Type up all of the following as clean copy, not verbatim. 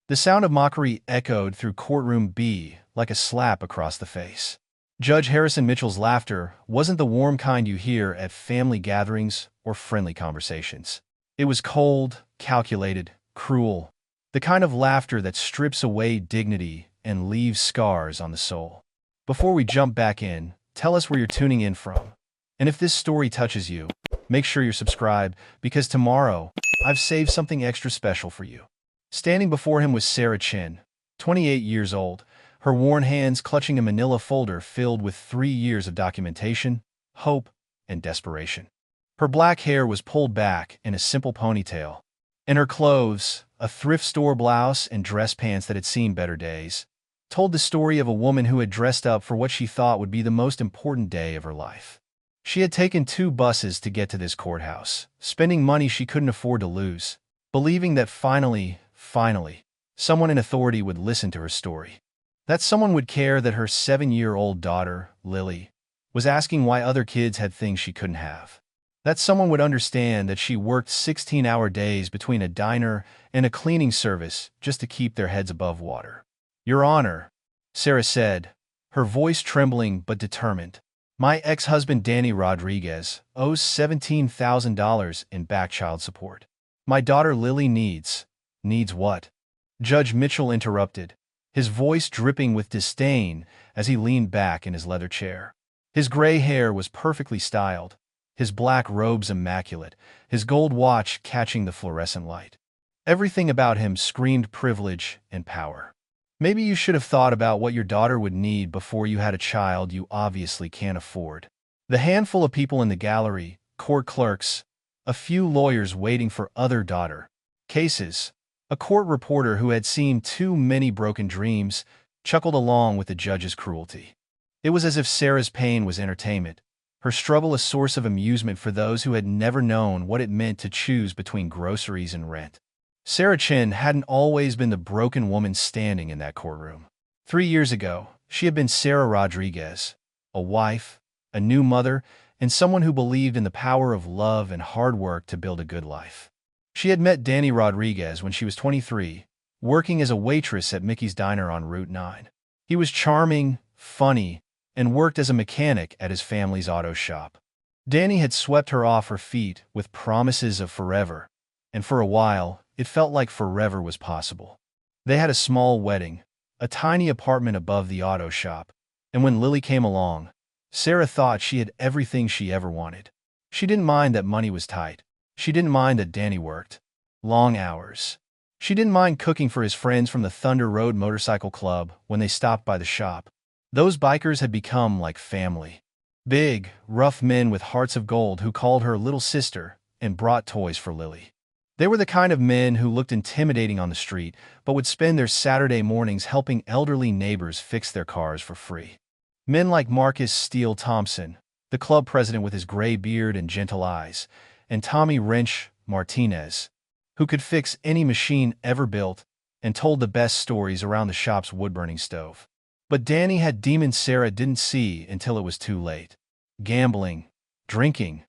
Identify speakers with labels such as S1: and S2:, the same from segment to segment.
S1: The sound of mockery echoed through Courtroom B like a slap across the face. Judge Harrison Mitchell's laughter wasn't the warm kind you hear at family gatherings or friendly conversations. It was cold, calculated, cruel, the kind of laughter that strips away dignity and leaves scars on the soul. Before we jump back in, tell us where you're tuning in from. And if this story touches you, make sure you're subscribed, because tomorrow, I've saved something extra special for you. Standing before him was Sarah Chen, 28 years old, her worn hands clutching a manila folder filled with 3 years of documentation, hope, and desperation. Her black hair was pulled back in a simple ponytail, and her clothes, a thrift store blouse and dress pants that had seen better days, told the story of a woman who had dressed up for what she thought would be the most important day of her life. She had taken 2 buses to get to this courthouse, spending money she couldn't afford to lose, believing that finally, someone in authority would listen to her story. That someone would care that her 7-year-old daughter, Lily, was asking why other kids had things she couldn't have. That someone would understand that she worked 16-hour days between a diner and a cleaning service just to keep their heads above water. "Your Honor," Sarah said, her voice trembling but determined, "my ex-husband Danny Rodriguez owes $17,000 in back child support. My daughter Lily needs what?" Judge Mitchell interrupted, his voice dripping with disdain as he leaned back in his leather chair. His gray hair was perfectly styled, his black robes immaculate, his gold watch catching the fluorescent light. Everything about him screamed privilege and power. "Maybe you should have thought about what your daughter would need before you had a child you obviously can't afford." The handful of people in the gallery, court clerks, a few lawyers waiting for other daughter cases, a court reporter who had seen too many broken dreams, chuckled along with the judge's cruelty. It was as if Sarah's pain was entertainment, her struggle a source of amusement for those who had never known what it meant to choose between groceries and rent. Sarah Chen hadn't always been the broken woman standing in that courtroom. 3 years ago, she had been Sarah Rodriguez, a wife, a new mother, and someone who believed in the power of love and hard work to build a good life. She had met Danny Rodriguez when she was 23, working as a waitress at Mickey's Diner on Route 9. He was charming, funny, and worked as a mechanic at his family's auto shop. Danny had swept her off her feet with promises of forever, and for a while, it felt like forever was possible. They had a small wedding, a tiny apartment above the auto shop, and when Lily came along, Sarah thought she had everything she ever wanted. She didn't mind that money was tight. She didn't mind that Danny worked long hours. She didn't mind cooking for his friends from the Thunder Road Motorcycle Club when they stopped by the shop. Those bikers had become like family. Big, rough men with hearts of gold who called her little sister and brought toys for Lily. They were the kind of men who looked intimidating on the street, but would spend their Saturday mornings helping elderly neighbors fix their cars for free. Men like Marcus Steele Thompson, the club president with his gray beard and gentle eyes, and Tommy Wrench Martinez, who could fix any machine ever built and told the best stories around the shop's wood-burning stove. But Danny had demons Sarah didn't see until it was too late. Gambling, drinking,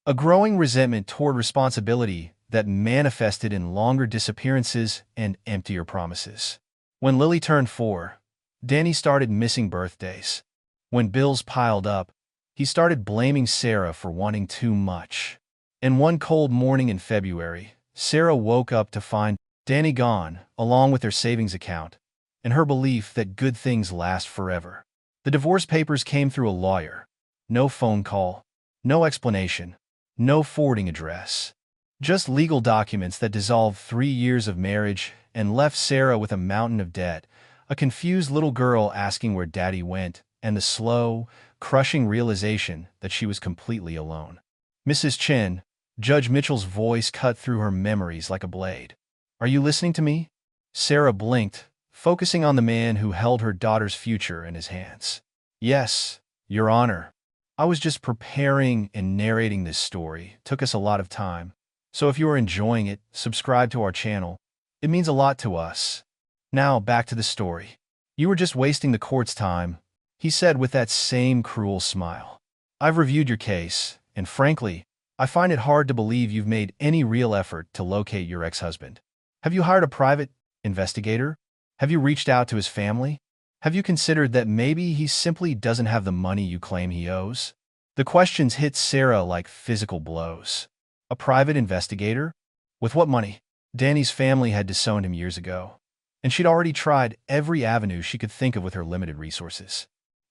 S1: a growing resentment toward responsibility that manifested in longer disappearances and emptier promises. When Lily turned 4, Danny started missing birthdays. When bills piled up, he started blaming Sarah for wanting too much. And one cold morning in February, Sarah woke up to find Danny gone, along with their savings account, and her belief that good things last forever. The divorce papers came through a lawyer. No phone call, no explanation, no forwarding address. Just legal documents that dissolved 3 years of marriage and left Sarah with a mountain of debt, a confused little girl asking where Daddy went, and the slow, crushing realization that she was completely alone. "Mrs. Chen," Judge Mitchell's voice cut through her memories like a blade. "Are you listening to me?" Sarah blinked, focusing on the man who held her daughter's future in his hands. "Yes, Your Honor. I was just preparing and narrating this story. Took us a lot of time. So if you are enjoying it, subscribe to our channel. It means a lot to us. Now, back to the story. You were just wasting the court's time," he said with that same cruel smile. "I've reviewed your case, and frankly, I find it hard to believe you've made any real effort to locate your ex-husband. Have you hired a private Investigator? Have you reached out to his family? Have you considered that maybe he simply doesn't have the money you claim he owes? The questions hit Sarah like physical blows. A private investigator? With what money? Danny's family had disowned him years ago, and she'd already tried every avenue she could think of with her limited resources.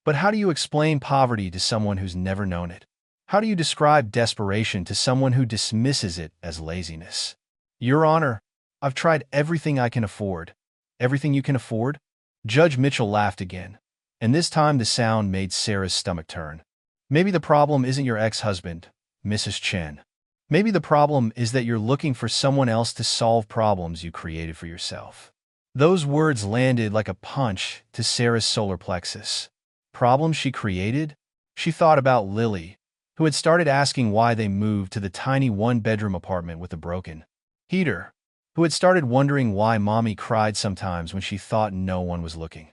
S1: But how do you explain poverty to someone who's never known it? How do you describe desperation to someone who dismisses it as laziness? Your Honor, I've tried everything I can afford. Everything you can afford? Judge Mitchell laughed again, and this time the sound made Sarah's stomach turn. Maybe the problem isn't your ex-husband, Mrs. Chen. Maybe the problem is that you're looking for someone else to solve problems you created for yourself. Those words landed like a punch to Sarah's solar plexus. Problems she created? She thought about Lily, who had started asking why they moved to the tiny one-bedroom apartment with a broken heater, who had started wondering why Mommy cried sometimes when she thought no one was looking,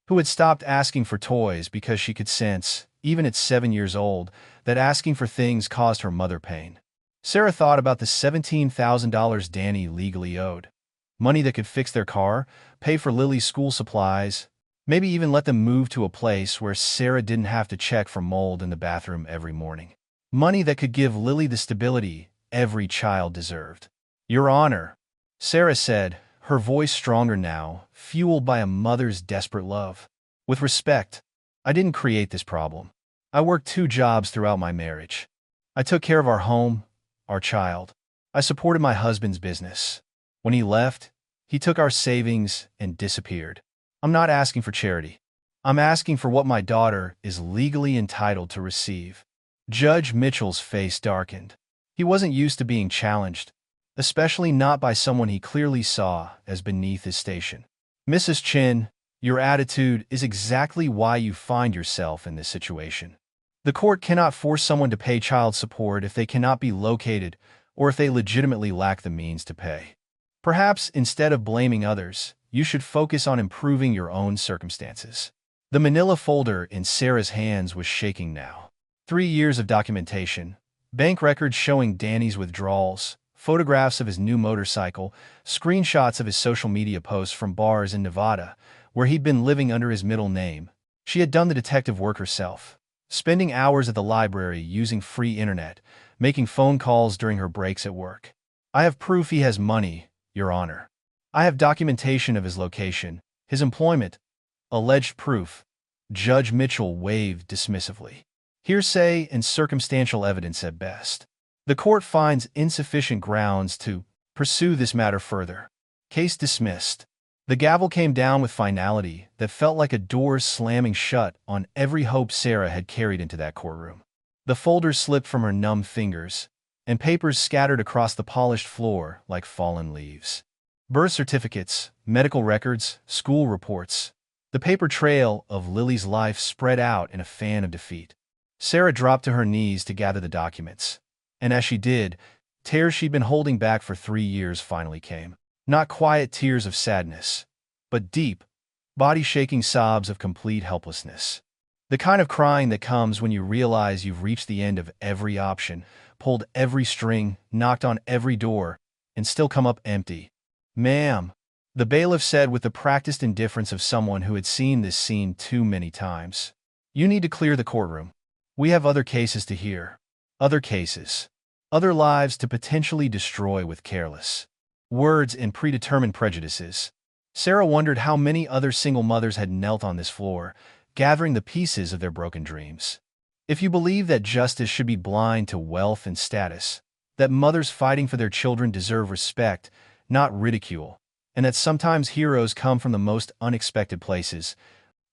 S1: who had stopped asking for toys because she could sense, even at 7 years old, that asking for things caused her mother pain. Sarah thought about the $17,000 Danny legally owed, money that could fix their car, pay for Lily's school supplies, maybe even let them move to a place where Sarah didn't have to check for mold in the bathroom every morning. Money that could give Lily the stability every child deserved. Your Honor, Sarah said, her voice stronger now, fueled by a mother's desperate love. With respect, I didn't create this problem. I worked 2 jobs throughout my marriage. I took care of our home, our child. I supported my husband's business. When he left, he took our savings and disappeared. I'm not asking for charity. I'm asking for what my daughter is legally entitled to receive. Judge Mitchell's face darkened. He wasn't used to being challenged, especially not by someone he clearly saw as beneath his station. Mrs. Chen, your attitude is exactly why you find yourself in this situation. The court cannot force someone to pay child support if they cannot be located or if they legitimately lack the means to pay. Perhaps instead of blaming others, you should focus on improving your own circumstances. The manila folder in Sarah's hands was shaking now. 3 years of documentation, bank records showing Danny's withdrawals, photographs of his new motorcycle, screenshots of his social media posts from bars in Nevada, where he'd been living under his middle name. She had done the detective work herself, spending hours at the library using free internet, making phone calls during her breaks at work. I have proof he has money, Your Honor. I have documentation of his location, his employment. Alleged proof. Judge Mitchell waved dismissively. Hearsay and circumstantial evidence at best. The court finds insufficient grounds to pursue this matter further. Case dismissed. The gavel came down with finality that felt like a door slamming shut on every hope Sarah had carried into that courtroom. The folders slipped from her numb fingers, and papers scattered across the polished floor like fallen leaves. Birth certificates, medical records, school reports. The paper trail of Lily's life spread out in a fan of defeat. Sarah dropped to her knees to gather the documents, and as she did, tears she'd been holding back for 3 years finally came. Not quiet tears of sadness, but deep, body-shaking sobs of complete helplessness. The kind of crying that comes when you realize you've reached the end of every option, pulled every string, knocked on every door, and still come up empty. Ma'am, the bailiff said with the practiced indifference of someone who had seen this scene too many times. You need to clear the courtroom. We have other cases to hear. Other cases. Other lives to potentially destroy with careless words and predetermined prejudices. Sarah wondered how many other single mothers had knelt on this floor, gathering the pieces of their broken dreams. If you believe that justice should be blind to wealth and status, that mothers fighting for their children deserve respect, not ridicule, and that sometimes heroes come from the most unexpected places,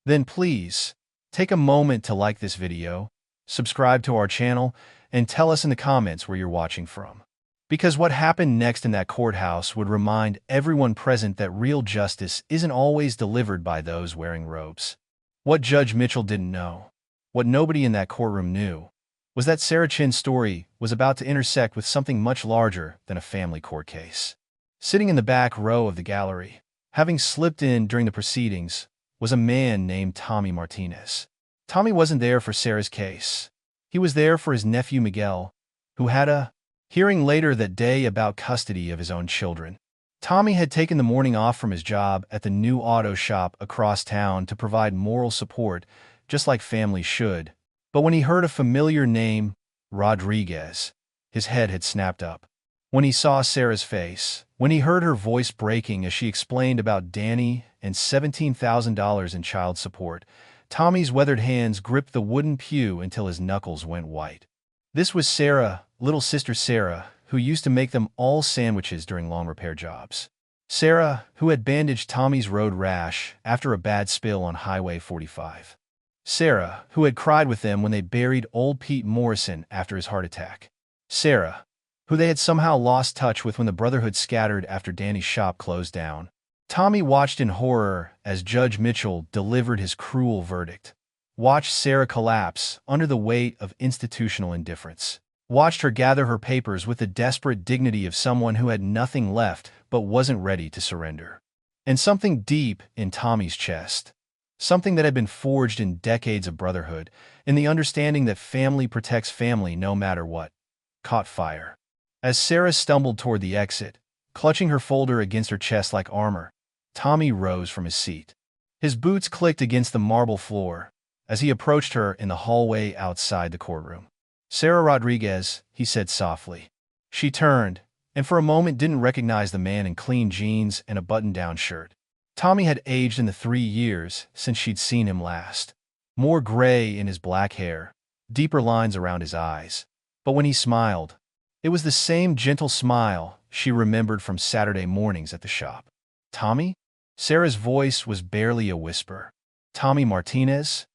S1: then please, take a moment to like this video, subscribe to our channel, and tell us in the comments where you're watching from. Because what happened next in that courthouse would remind everyone present that real justice isn't always delivered by those wearing robes. What Judge Mitchell didn't know, what nobody in that courtroom knew, was that Sarah Chen's story was about to intersect with something much larger than a family court case. Sitting in the back row of the gallery, having slipped in during the proceedings, was a man named Tommy Martinez. Tommy wasn't there for Sarah's case. He was there for his nephew Miguel, who had a hearing later that day about custody of his own children. Tommy had taken the morning off from his job at the new auto shop across town to provide moral support, just like families should. But when he heard a familiar name, Rodriguez, his head had snapped up. When he saw Sarah's face, when he heard her voice breaking as she explained about Danny and $17,000 in child support, Tommy's weathered hands gripped the wooden pew until his knuckles went white. This was Sarah, little sister Sarah, who used to make them all sandwiches during long repair jobs. Sarah, who had bandaged Tommy's road rash after a bad spill on Highway 45. Sarah, who had cried with them when they buried old Pete Morrison after his heart attack. Sarah, who they had somehow lost touch with when the Brotherhood scattered after Danny's shop closed down. Tommy watched in horror as Judge Mitchell delivered his cruel verdict. Watched Sarah collapse under the weight of institutional indifference. Watched her gather her papers with the desperate dignity of someone who had nothing left but wasn't ready to surrender. And something deep in Tommy's chest, something that had been forged in decades of brotherhood, in the understanding that family protects family no matter what, caught fire. As Sarah stumbled toward the exit, clutching her folder against her chest like armor, Tommy rose from his seat. His boots clicked against the marble floor as he approached her in the hallway outside the courtroom. "Sarah Rodriguez," he said softly. She turned, and for a moment didn't recognize the man in clean jeans and a button-down shirt. Tommy had aged in the 3 years since she'd seen him last. More gray in his black hair, deeper lines around his eyes. But when he smiled, it was the same gentle smile she remembered from Saturday mornings at the shop. "Tommy?" Sarah's voice was barely a whisper. "Tommy Martinez?"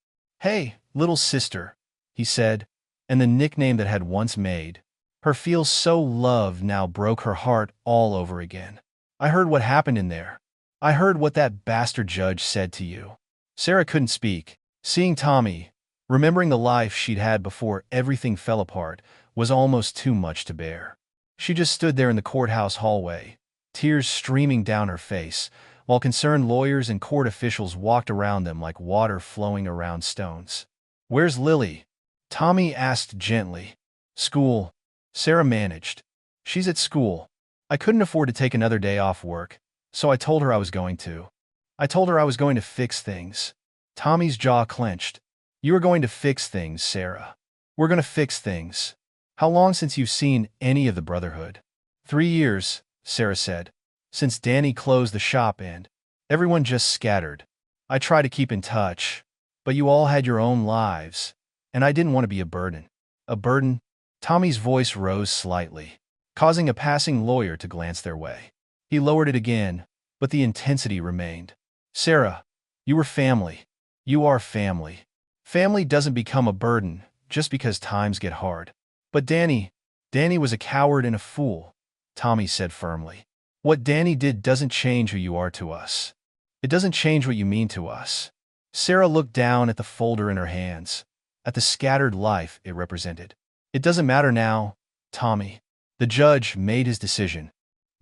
S1: "Hey, little sister," he said, and the nickname that had once made her feel so loved now broke her heart all over again. "I heard what happened in there. I heard what that bastard judge said to you." Sarah couldn't speak. Seeing Tommy, remembering the life she'd had before everything fell apart, was almost too much to bear. She just stood there in the courthouse hallway, tears streaming down her face, while concerned lawyers and court officials walked around them like water flowing around stones. "Where's Lily?" Tommy asked gently. "School," Sarah managed. "She's at school. I couldn't afford to take another day off work, so I told her I was going to. I told her I was going to fix things." Tommy's jaw clenched. "You are going to fix things, Sarah. We're going to fix things. How long since you've seen any of the Brotherhood?" 3 years, Sarah said. "Since Danny closed the shop and everyone just scattered. I try to keep in touch, but you all had your own lives, and I didn't want to be a burden." "A burden?" Tommy's voice rose slightly, causing a passing lawyer to glance their way. He lowered it again, but the intensity remained. "Sarah, you were family. You are family. Family doesn't become a burden just because times get hard." "But Danny was a coward and a fool," Tommy said firmly. "What Danny did doesn't change who you are to us. It doesn't change what you mean to us." Sarah looked down at the folder in her hands, at the scattered life it represented. "It doesn't matter now, Tommy. The judge made his decision.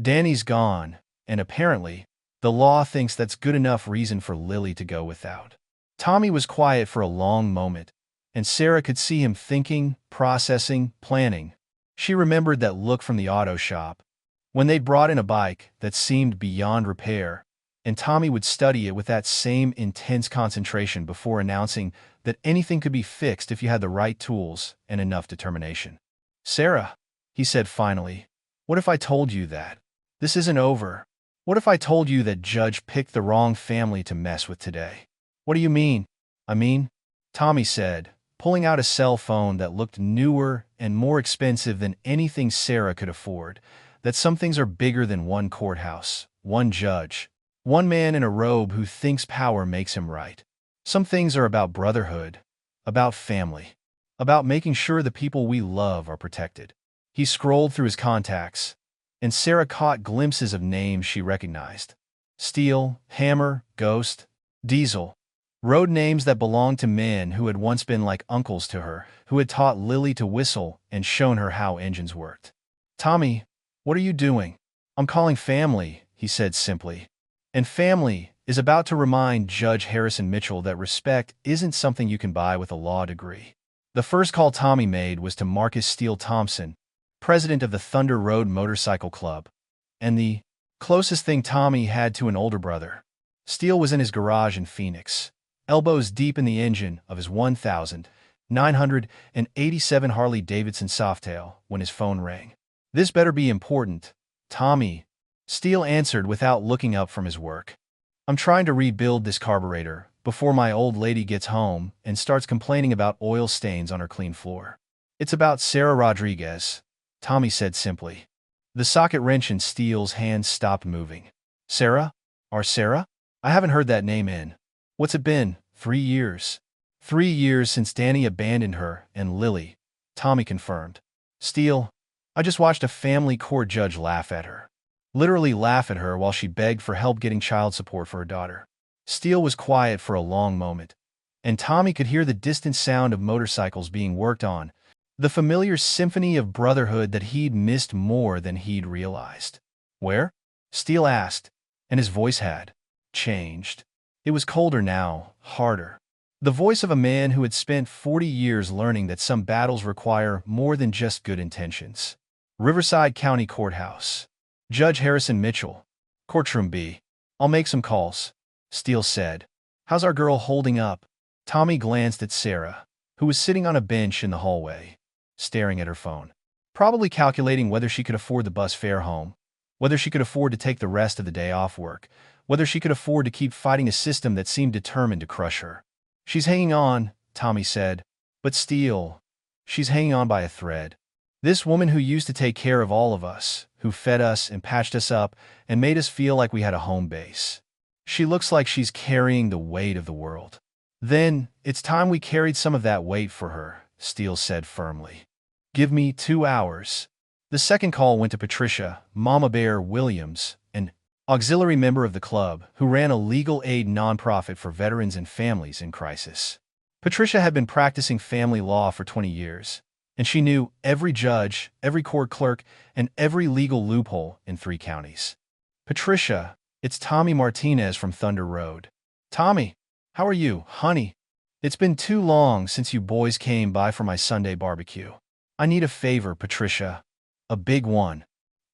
S1: Danny's gone, and apparently, the law thinks that's good enough reason for Lily to go without." Tommy was quiet for a long moment, and Sarah could see him thinking, processing, planning. She remembered that look from the auto shop, when they'd brought in a bike that seemed beyond repair, and Tommy would study it with that same intense concentration before announcing that anything could be fixed if you had the right tools and enough determination. "Sarah," he said finally, "what if I told you that this isn't over? What if I told you that Judge picked the wrong family to mess with today?" "What do you mean?" "I mean," Tommy said, pulling out a cell phone that looked newer and more expensive than anything Sarah could afford, that some things are bigger than one courthouse, one judge, one man in a robe who thinks power makes him right. Some things are about brotherhood, about family, about making sure the people we love are protected." He scrolled through his contacts, and Sarah caught glimpses of names she recognized. Steel, Hammer, Ghost, Diesel. Road names that belonged to men who had once been like uncles to her, who had taught Lily to whistle and shown her how engines worked. "Tommy, what are you doing?" "I'm calling family," he said simply. "And family is about to remind Judge Harrison Mitchell that respect isn't something you can buy with a law degree." The first call Tommy made was to Marcus Steele Thompson, president of the Thunder Road Motorcycle Club, and the Closest thing Tommy had to an older brother. Steele was in his garage in Phoenix, elbows deep in the engine of his 1987 Harley-Davidson Softail when his phone rang. "This better be important, Tommy," Steele answered without looking up from his work. "I'm trying to rebuild this carburetor before my old lady gets home and starts complaining about oil stains on her clean floor." "It's about Sarah Rodriguez," Tommy said simply. The socket wrench in Steele's hand stopped moving. "Sarah? Our Sarah? I haven't heard that name in. What's it been, 3 years?" 3 years since Danny abandoned her and Lily, Tommy confirmed. "Steele, I just watched a family court judge laugh at her. Literally laugh at her while she begged for help getting child support for her daughter." Steele was quiet for a long moment, and Tommy could hear the distant sound of motorcycles being worked on, the familiar symphony of brotherhood that he'd missed more than he'd realized. "Where?" Steele asked, and his voice had changed. It was colder now, harder. The voice of a man who had spent 40 years learning that some battles require more than just good intentions. "Riverside County Courthouse. Judge Harrison Mitchell. Courtroom B. I'll make some calls," Steele said. "How's our girl holding up?" Tommy glanced at Sarah, who was sitting on a bench in the hallway, staring at her phone. Probably calculating whether she could afford the bus fare home, whether she could afford to take the rest of the day off work, whether she could afford to keep fighting a system that seemed determined to crush her. "She's hanging on," Tommy said. "But Steele, she's hanging on by a thread. This woman who used to take care of all of us, who fed us and patched us up and made us feel like we had a home base. She looks like she's carrying the weight of the world." "Then, it's time we carried some of that weight for her," Steele said firmly. "Give me 2 hours." The second call went to Patricia Mama Bear Williams, an auxiliary member of the club who ran a legal aid nonprofit for veterans and families in crisis. Patricia had been practicing family law for 20 years, and she knew every judge, every court clerk, and every legal loophole in 3 counties. "Patricia, it's Tommy Martinez from Thunder Road." "Tommy, how are you, honey? It's been too long since you boys came by for my Sunday barbecue. I need a favor, Patricia. A big one.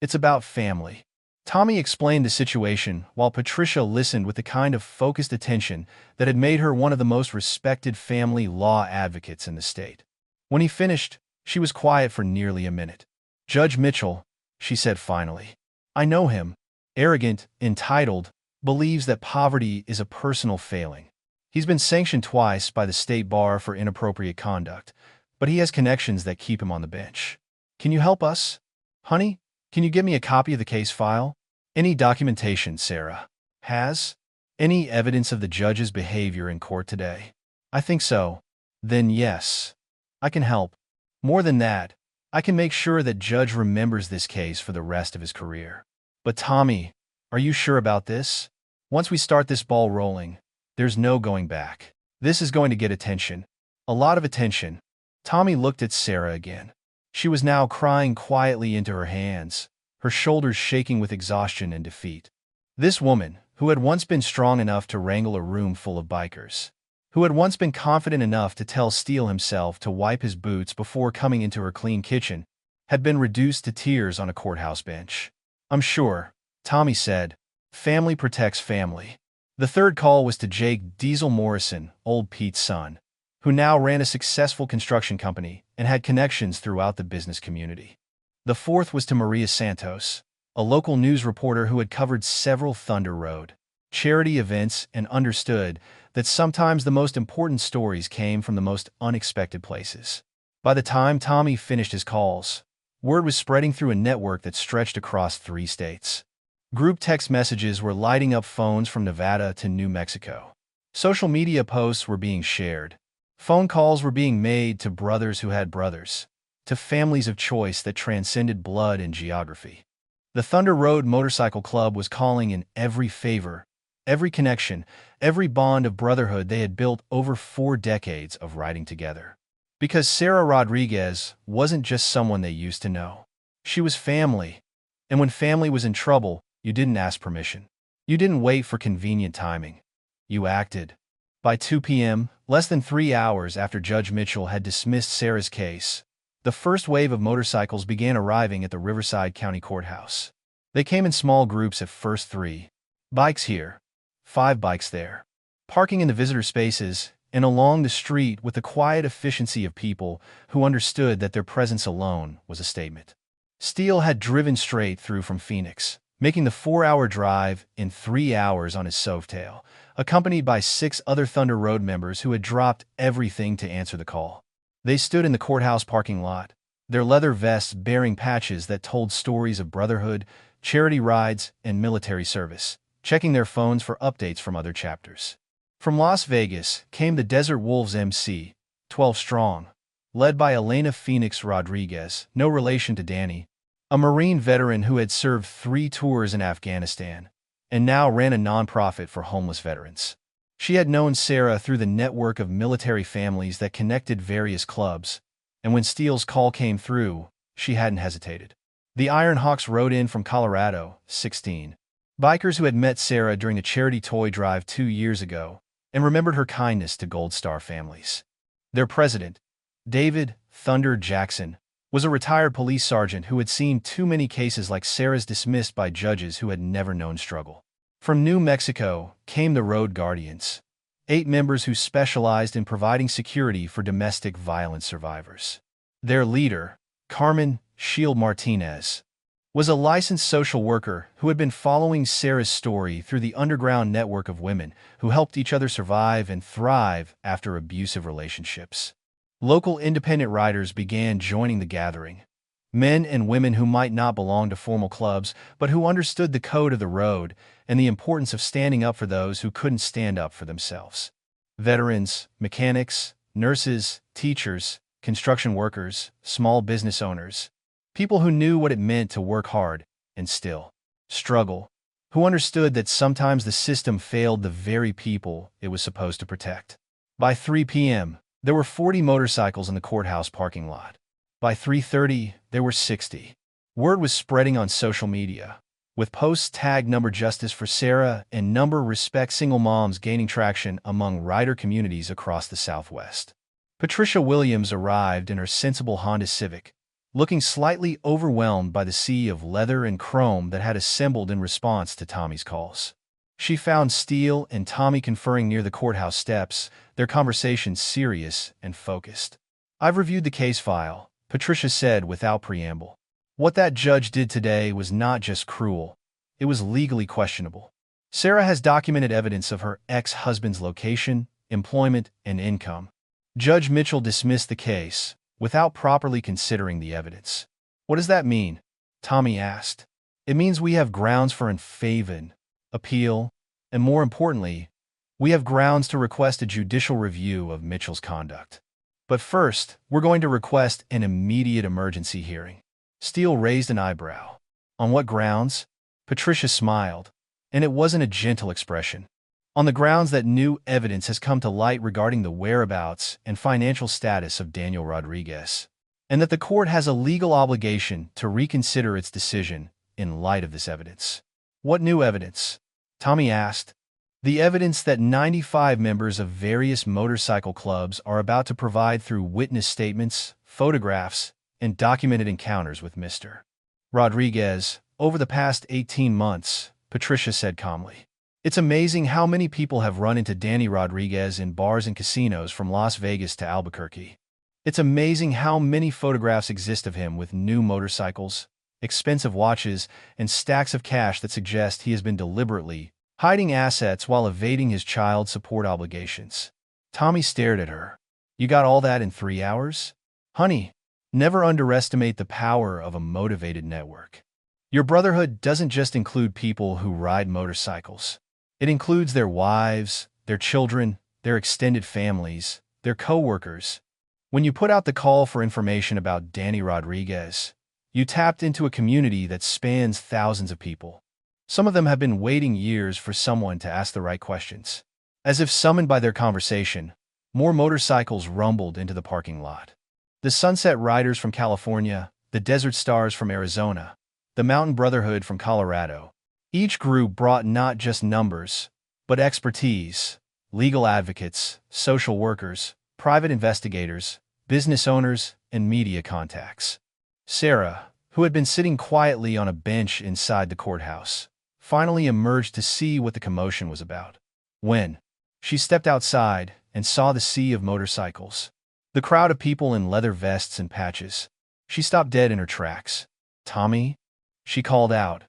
S1: It's about family." Tommy explained the situation while Patricia listened with the kind of focused attention that had made her one of the most respected family law advocates in the state. When he finished, she was quiet for nearly a minute. "Judge Mitchell," she said finally. "I know him. Arrogant, entitled, believes that poverty is a personal failing. He's been sanctioned twice by the state bar for inappropriate conduct, but he has connections that keep him on the bench. Can you help us? Honey, can you give me a copy of the case file? Any documentation Sarah has? Any evidence of the judge's behavior in court today?" "I think so." "Then yes, I can help. More than that, I can make sure that Judge remembers this case for the rest of his career." "But Tommy, are you sure about this? Once we start this ball rolling, there's no going back. This is going to get attention. A lot of attention." Tommy looked at Sarah again. She was now crying quietly into her hands, her shoulders shaking with exhaustion and defeat. This woman, who had once been strong enough to wrangle a room full of bikers, who had once been confident enough to tell Steele himself to wipe his boots before coming into her clean kitchen, had been reduced to tears on a courthouse bench. "I'm sure," Tommy said. "Family protects family." The third call was to Jake Diesel Morrison, old Pete's son, who now ran a successful construction company and had connections throughout the business community. The fourth was to Maria Santos, a local news reporter who had covered several Thunder Road charity events and understood that sometimes the most important stories came from the most unexpected places. By the time Tommy finished his calls, word was spreading through a network that stretched across 3 states. Group text messages were lighting up phones from Nevada to New Mexico. Social media posts were being shared. Phone calls were being made to brothers who had brothers, to families of choice that transcended blood and geography. The Thunder Road Motorcycle Club was calling in every favor, every connection, every bond of brotherhood they had built over 4 decades of riding together. Because Sarah Rodriguez wasn't just someone they used to know. She was family, and when family was in trouble, you didn't ask permission. You didn't wait for convenient timing. You acted. By 2 p.m., less than 3 hours after Judge Mitchell had dismissed Sarah's case, the first wave of motorcycles began arriving at the Riverside County Courthouse. They came in small groups at first, 3 bikes here, 5 bikes there, parking in the visitor spaces and along the street with the quiet efficiency of people who understood that their presence alone was a statement. Steele had driven straight through from Phoenix, making the 4-hour drive in 3 hours on his Sovetail, accompanied by 6 other Thunder Road members who had dropped everything to answer the call. They stood in the courthouse parking lot, their leather vests bearing patches that told stories of brotherhood, charity rides, and military service, checking their phones for updates from other chapters. From Las Vegas came the Desert Wolves MC, 12 strong, led by Elena Phoenix Rodriguez, no relation to Danny, a Marine veteran who had served 3 tours in Afghanistan and now ran a nonprofit for homeless veterans. She had known Sarah through the network of military families that connected various clubs, and when Steele's call came through, she hadn't hesitated. The Iron Hawks rode in from Colorado, 16 bikers who had met Sarah during a charity toy drive 2 years ago and remembered her kindness to Gold Star families. Their president, David Thunder Jackson, was a retired police sergeant who had seen too many cases like Sarah's dismissed by judges who had never known struggle. From New Mexico came the Road Guardians, 8 members who specialized in providing security for domestic violence survivors. Their leader, Carmen Shield Martinez, was a licensed social worker who had been following Sarah's story through the underground network of women who helped each other survive and thrive after abusive relationships. Local independent riders began joining the gathering, men and women who might not belong to formal clubs but who understood the code of the road and the importance of standing up for those who couldn't stand up for themselves. Veterans, mechanics, nurses, teachers, construction workers, small business owners, people who knew what it meant to work hard and still struggle, who understood that sometimes the system failed the very people it was supposed to protect. By 3 p.m., there were 40 motorcycles in the courthouse parking lot. By 3:30, there were 60. Word was spreading on social media, with posts tagged "Number Justice for Sarah" and "Number Respect Single Moms" gaining traction among rider communities across the Southwest. Patricia Williams arrived in her sensible Honda Civic, looking slightly overwhelmed by the sea of leather and chrome that had assembled in response to Tommy's calls. She found Steele and Tommy conferring near the courthouse steps, their conversation serious and focused. "I've reviewed the case file," Patricia said without preamble. "What that judge did today was not just cruel, it was legally questionable. Sarah has documented evidence of her ex-husband's location, employment, and income." Judge Mitchell dismissed the case without properly considering the evidence. "What does that mean?" Tommy asked. "It means we have grounds for an appeal, and more importantly, we have grounds to request a judicial review of Mitchell's conduct. But first, we're going to request an immediate emergency hearing." Steele raised an eyebrow. "On what grounds?" Patricia smiled, and it wasn't a gentle expression. "On the grounds that new evidence has come to light regarding the whereabouts and financial status of Daniel Rodriguez, and that the court has a legal obligation to reconsider its decision in light of this evidence." "What new evidence?" Tommy asked. "The evidence that 95 members of various motorcycle clubs are about to provide through witness statements, photographs, and documented encounters with Mr. Rodriguez over the past 18 months, Patricia said calmly. "It's amazing how many people have run into Danny Rodriguez in bars and casinos from Las Vegas to Albuquerque. It's amazing how many photographs exist of him with new motorcycles, expensive watches, and stacks of cash that suggest he has been deliberately hiding assets while evading his child support obligations." Tommy stared at her. "You got all that in 3 hours? Honey, never underestimate the power of a motivated network. Your brotherhood doesn't just include people who ride motorcycles. It includes their wives, their children, their extended families, their co-workers. When you put out the call for information about Danny Rodriguez, you tapped into a community that spans thousands of people. Some of them have been waiting years for someone to ask the right questions." As if summoned by their conversation, more motorcycles rumbled into the parking lot. The Sunset Riders from California, the Desert Stars from Arizona, the Mountain Brotherhood from Colorado. Each group brought not just numbers, but expertise, legal advocates, social workers, private investigators, business owners, and media contacts. Sarah, who had been sitting quietly on a bench inside the courthouse, finally emerged to see what the commotion was about. When she stepped outside and saw the sea of motorcycles, the crowd of people in leather vests and patches, she stopped dead in her tracks. "Tommy?" she called out,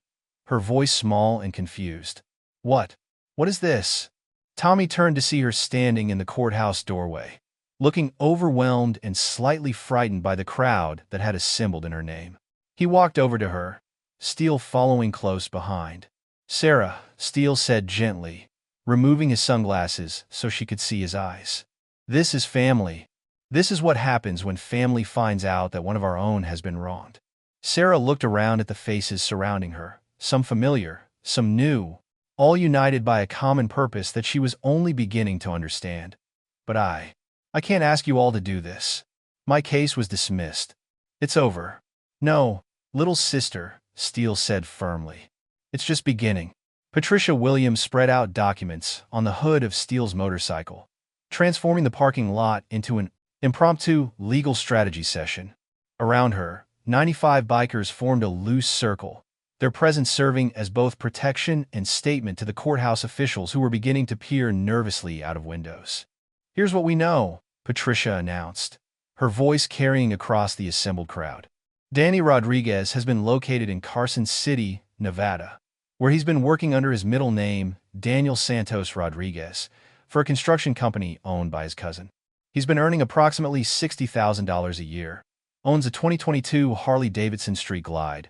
S1: her voice small and confused. "What? What is this?" Tommy turned to see her standing in the courthouse doorway, looking overwhelmed and slightly frightened by the crowd that had assembled in her name. He walked over to her, Steele following close behind. "Sarah," Steele said gently, removing his sunglasses so she could see his eyes. "This is family. This is what happens when family finds out that one of our own has been wronged." Sarah looked around at the faces surrounding her, some familiar, some new, all united by a common purpose that she was only beginning to understand. "But I can't ask you all to do this. My case was dismissed. It's over." "No, little sister," Steele said firmly. "It's just beginning." Patricia Williams spread out documents on the hood of Steele's motorcycle, transforming the parking lot into an impromptu legal strategy session. Around her, 95 bikers formed a loose circle, their presence serving as both protection and statement to the courthouse officials who were beginning to peer nervously out of windows. "Here's what we know," Patricia announced, her voice carrying across the assembled crowd. Danny Rodriguez has been located in Carson City, Nevada, where he's been working under his middle name, Daniel Santos Rodriguez, for a construction company owned by his cousin. He's been earning approximately $60,000 a year, owns a 2022 Harley-Davidson Street Glide,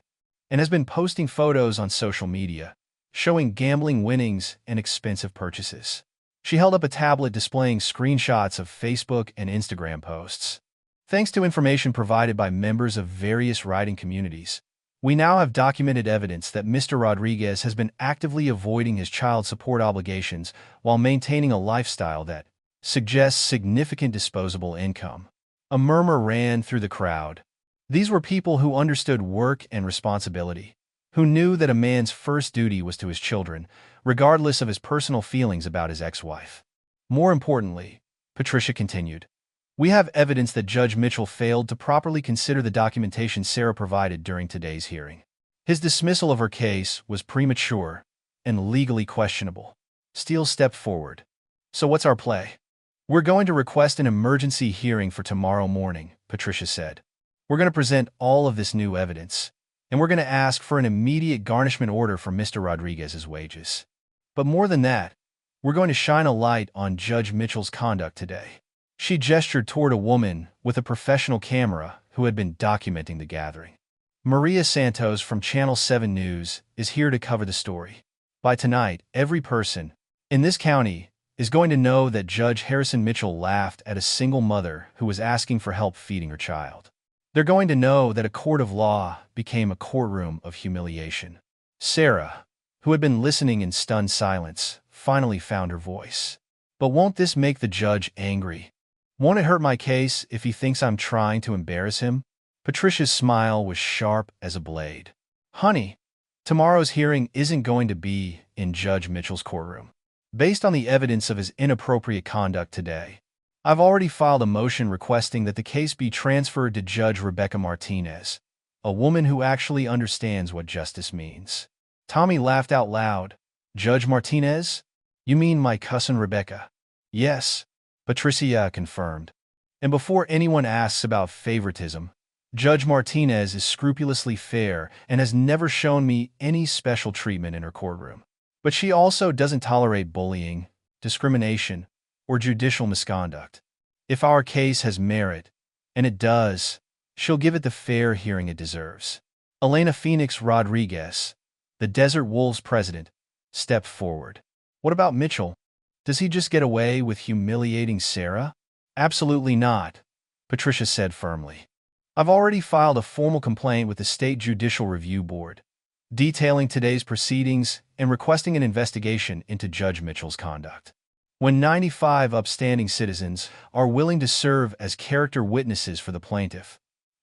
S1: and has been posting photos on social media, showing gambling winnings and expensive purchases. She held up a tablet displaying screenshots of Facebook and Instagram posts. "Thanks to information provided by members of various riding communities, we now have documented evidence that Mr. Rodriguez has been actively avoiding his child support obligations while maintaining a lifestyle that suggests significant disposable income." A murmur ran through the crowd. These were people who understood work and responsibility, who knew that a man's first duty was to his children, regardless of his personal feelings about his ex-wife. "More importantly," Patricia continued, "we have evidence that Judge Mitchell failed to properly consider the documentation Sarah provided during today's hearing. His dismissal of her case was premature and legally questionable." Steele stepped forward. "So what's our play?" "We're going to request an emergency hearing for tomorrow morning," Patricia said. "We're going to present all of this new evidence, and we're going to ask for an immediate garnishment order for Mr. Rodriguez's wages. But more than that, we're going to shine a light on Judge Mitchell's conduct today." She gestured toward a woman with a professional camera who had been documenting the gathering. "Maria Santos from Channel 7 News is here to cover the story. By tonight, every person in this county is going to know that Judge Harrison Mitchell laughed at a single mother who was asking for help feeding her child. They're going to know that a court of law became a courtroom of humiliation." Sarah, who had been listening in stunned silence, finally found her voice. "But won't this make the judge angry? Won't it hurt my case if he thinks I'm trying to embarrass him?" Patricia's smile was sharp as a blade. "Honey, tomorrow's hearing isn't going to be in Judge Mitchell's courtroom. Based on the evidence of his inappropriate conduct today, I've already filed a motion requesting that the case be transferred to Judge Rebecca Martinez, a woman who actually understands what justice means." Tommy laughed out loud. "Judge Martinez? You mean my cousin Rebecca?" "Yes," Patricia confirmed. "And before anyone asks about favoritism, Judge Martinez is scrupulously fair and has never shown me any special treatment in her courtroom. But she also doesn't tolerate bullying, discrimination, or judicial misconduct. If our case has merit, and it does, she'll give it the fair hearing it deserves." Elena Phoenix Rodriguez, the Desert Wolves president, stepped forward. "What about Mitchell? Does he just get away with humiliating Sarah?" "Absolutely not," Patricia said firmly. "I've already filed a formal complaint with the State Judicial Review Board, detailing today's proceedings and requesting an investigation into Judge Mitchell's conduct. When 95 upstanding citizens are willing to serve as character witnesses for the plaintiff,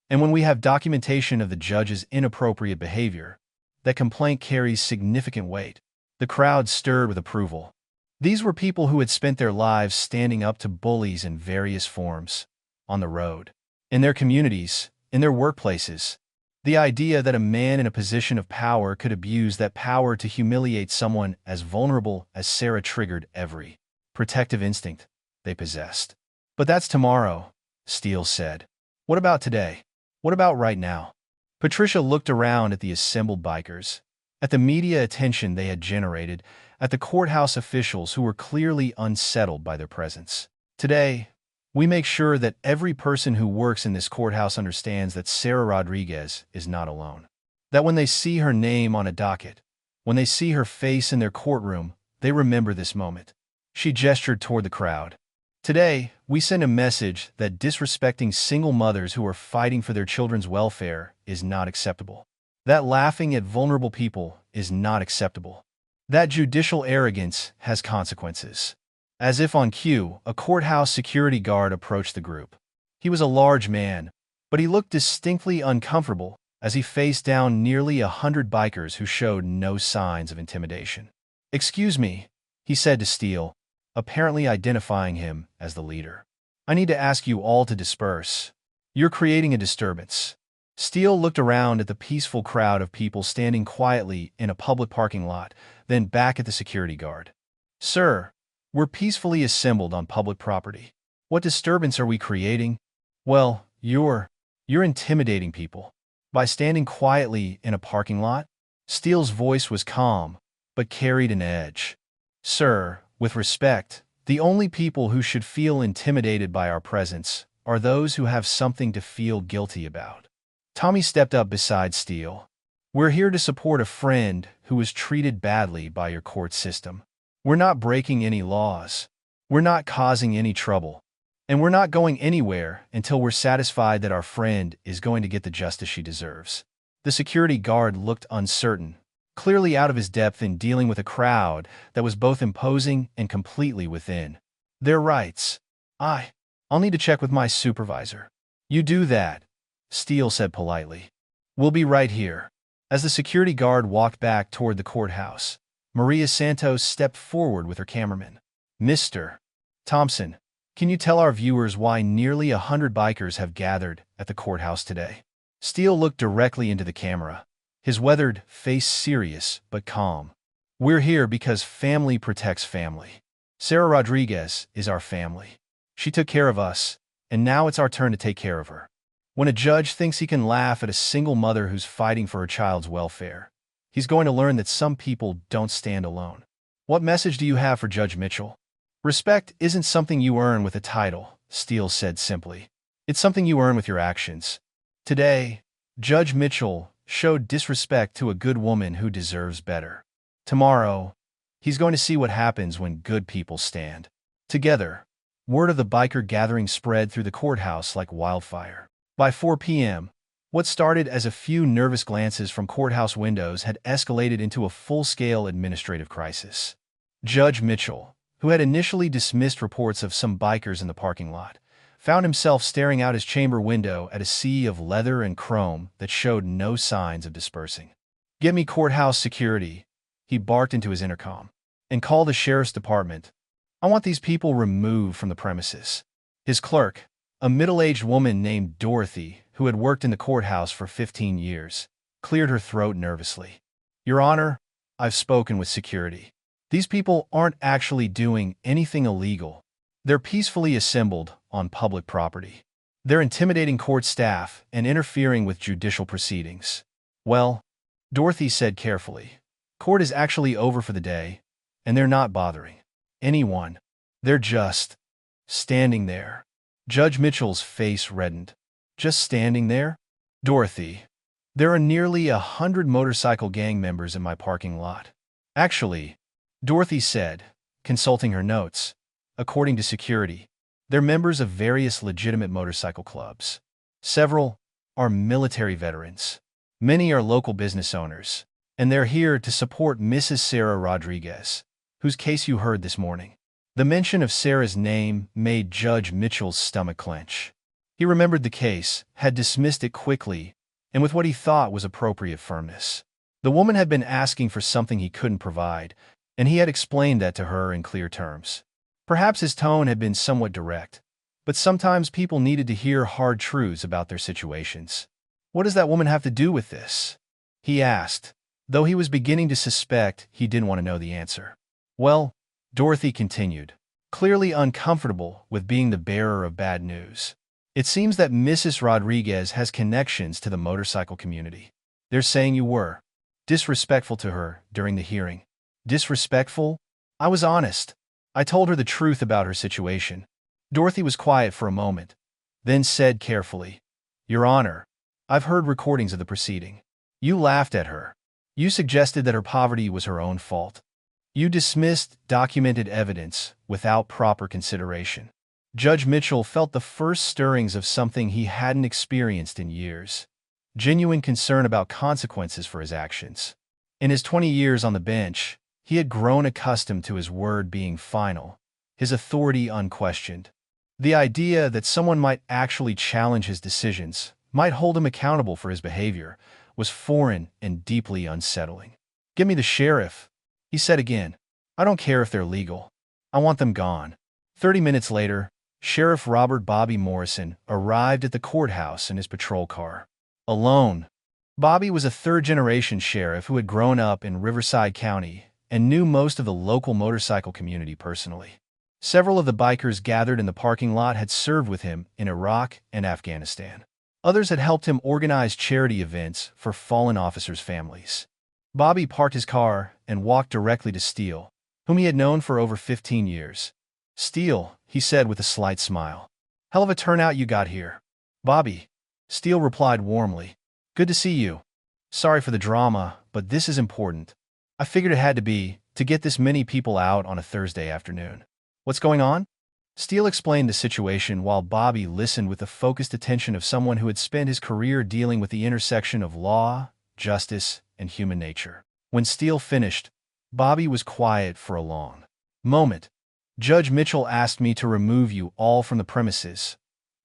S1: and when we have documentation of the judge's inappropriate behavior, that complaint carries significant weight." The crowd stirred with approval. These were people who had spent their lives standing up to bullies in various forms, on the road, in their communities, in their workplaces, The idea that a man in a position of power could abuse that power to humiliate someone as vulnerable as Sarah triggered every protective instinct they possessed. But that's tomorrow, Steele said. What about today? What about right now? Patricia looked around at the assembled bikers, at the media attention they had generated, at the courthouse officials who were clearly unsettled by their presence. Today, we make sure that every person who works in this courthouse understands that Sarah Rodriguez is not alone. That when they see her name on a docket, when they see her face in their courtroom, they remember this moment. She gestured toward the crowd. Today, we send a message that disrespecting single mothers who are fighting for their children's welfare is not acceptable. That laughing at vulnerable people is not acceptable. That judicial arrogance has consequences. As if on cue, a courthouse security guard approached the group. He was a large man, but he looked distinctly uncomfortable as he faced down nearly 100 bikers who showed no signs of intimidation. "Excuse me," he said to Steele, apparently identifying him as the leader. "I need to ask you all to disperse. You're creating a disturbance." Steele looked around at the peaceful crowd of people standing quietly in a public parking lot, then back at the security guard. "Sir, we're peacefully assembled on public property. What disturbance are we creating?" "Well, you're intimidating people. By standing quietly in a parking lot?" Steele's voice was calm, but carried an edge. "Sir, with respect, the only people who should feel intimidated by our presence are those who have something to feel guilty about." Tommy stepped up beside Steele. "We're here to support a friend who was treated badly by your court system. We're not breaking any laws. We're not causing any trouble. And we're not going anywhere until we're satisfied that our friend is going to get the justice she deserves." The security guard looked uncertain, clearly out of his depth in dealing with a crowd that was both imposing and completely within their rights. I'll need to check with my supervisor." "You do that," Steele said politely. "We'll be right here." As the security guard walked back toward the courthouse, Maria Santos stepped forward with her cameraman. "Mr. Thompson, can you tell our viewers why nearly 100 bikers have gathered at the courthouse today?" Steele looked directly into the camera, his weathered face serious but calm. "We're here because family protects family. Sarah Rodriguez is our family. She took care of us, and now it's our turn to take care of her. When a judge thinks he can laugh at a single mother who's fighting for her child's welfare, he's going to learn that some people don't stand alone." "What message do you have for Judge Mitchell?" "Respect isn't something you earn with a title," Steele said simply. "It's something you earn with your actions. Today, Judge Mitchell showed disrespect to a good woman who deserves better. Tomorrow, he's going to see what happens when good people stand together." Word of the biker gathering spread through the courthouse like wildfire. By 4 p.m., what started as a few nervous glances from courthouse windows had escalated into a full-scale administrative crisis. Judge Mitchell, who had initially dismissed reports of some bikers in the parking lot, found himself staring out his chamber window at a sea of leather and chrome that showed no signs of dispersing. "Get me courthouse security," he barked into his intercom, "and call the sheriff's department. I want these people removed from the premises." His clerk, a middle-aged woman named Dorothy, who had worked in the courthouse for 15 years, cleared her throat nervously. "Your Honor, I've spoken with security. These people aren't actually doing anything illegal. They're peacefully assembled on public property. They're intimidating court staff and interfering with judicial proceedings." "Well," Dorothy said carefully, "court is actually over for the day, and they're not bothering anyone. They're just standing there." Judge Mitchell's face reddened. "Just standing there?" "Dorothy, there are nearly 100 motorcycle gang members in my parking lot." "Actually," Dorothy said, consulting her notes, "according to security, they're members of various legitimate motorcycle clubs. Several are military veterans. Many are local business owners, and they're here to support Mrs. Sarah Rodriguez, whose case you heard this morning." The mention of Sarah's name made Judge Mitchell's stomach clench. He remembered the case, had dismissed it quickly, and with what he thought was appropriate firmness. The woman had been asking for something he couldn't provide, and he had explained that to her in clear terms. Perhaps his tone had been somewhat direct, but sometimes people needed to hear hard truths about their situations. What does that woman have to do with this? He asked, though he was beginning to suspect he didn't want to know the answer. Well, Dorothy continued, clearly uncomfortable with being the bearer of bad news. It seems that Mrs. Rodriguez has connections to the motorcycle community. They're saying you were disrespectful to her during the hearing. Disrespectful? I was honest. I told her the truth about her situation. Dorothy was quiet for a moment, then said carefully, Your Honor, I've heard recordings of the proceeding. You laughed at her. You suggested that her poverty was her own fault. You dismissed documented evidence without proper consideration. Judge Mitchell felt the first stirrings of something he hadn't experienced in years. Genuine concern about consequences for his actions. In his 20 years on the bench, he had grown accustomed to his word being final, his authority unquestioned. The idea that someone might actually challenge his decisions, might hold him accountable for his behavior, was foreign and deeply unsettling. Give me the sheriff, he said again. I don't care if they're legal. I want them gone. 30 minutes later, Sheriff Robert Bobby Morrison arrived at the courthouse in his patrol car. Alone. Bobby was a third-generation sheriff who had grown up in Riverside County and knew most of the local motorcycle community personally. Several of the bikers gathered in the parking lot had served with him in Iraq and Afghanistan. Others had helped him organize charity events for fallen officers' families. Bobby parked his car and walked directly to Steele, whom he had known for over 15 years. Steele, he said with a slight smile. Hell of a turnout you got here. Bobby, Steele replied warmly. Good to see you. Sorry for the drama, but this is important. I figured it had to be, to get this many people out on a Thursday afternoon. What's going on? Steele explained the situation while Bobby listened with the focused attention of someone who had spent his career dealing with the intersection of law, justice, and human nature. When Steele finished, Bobby was quiet for a long moment. Judge Mitchell asked me to remove you all from the premises,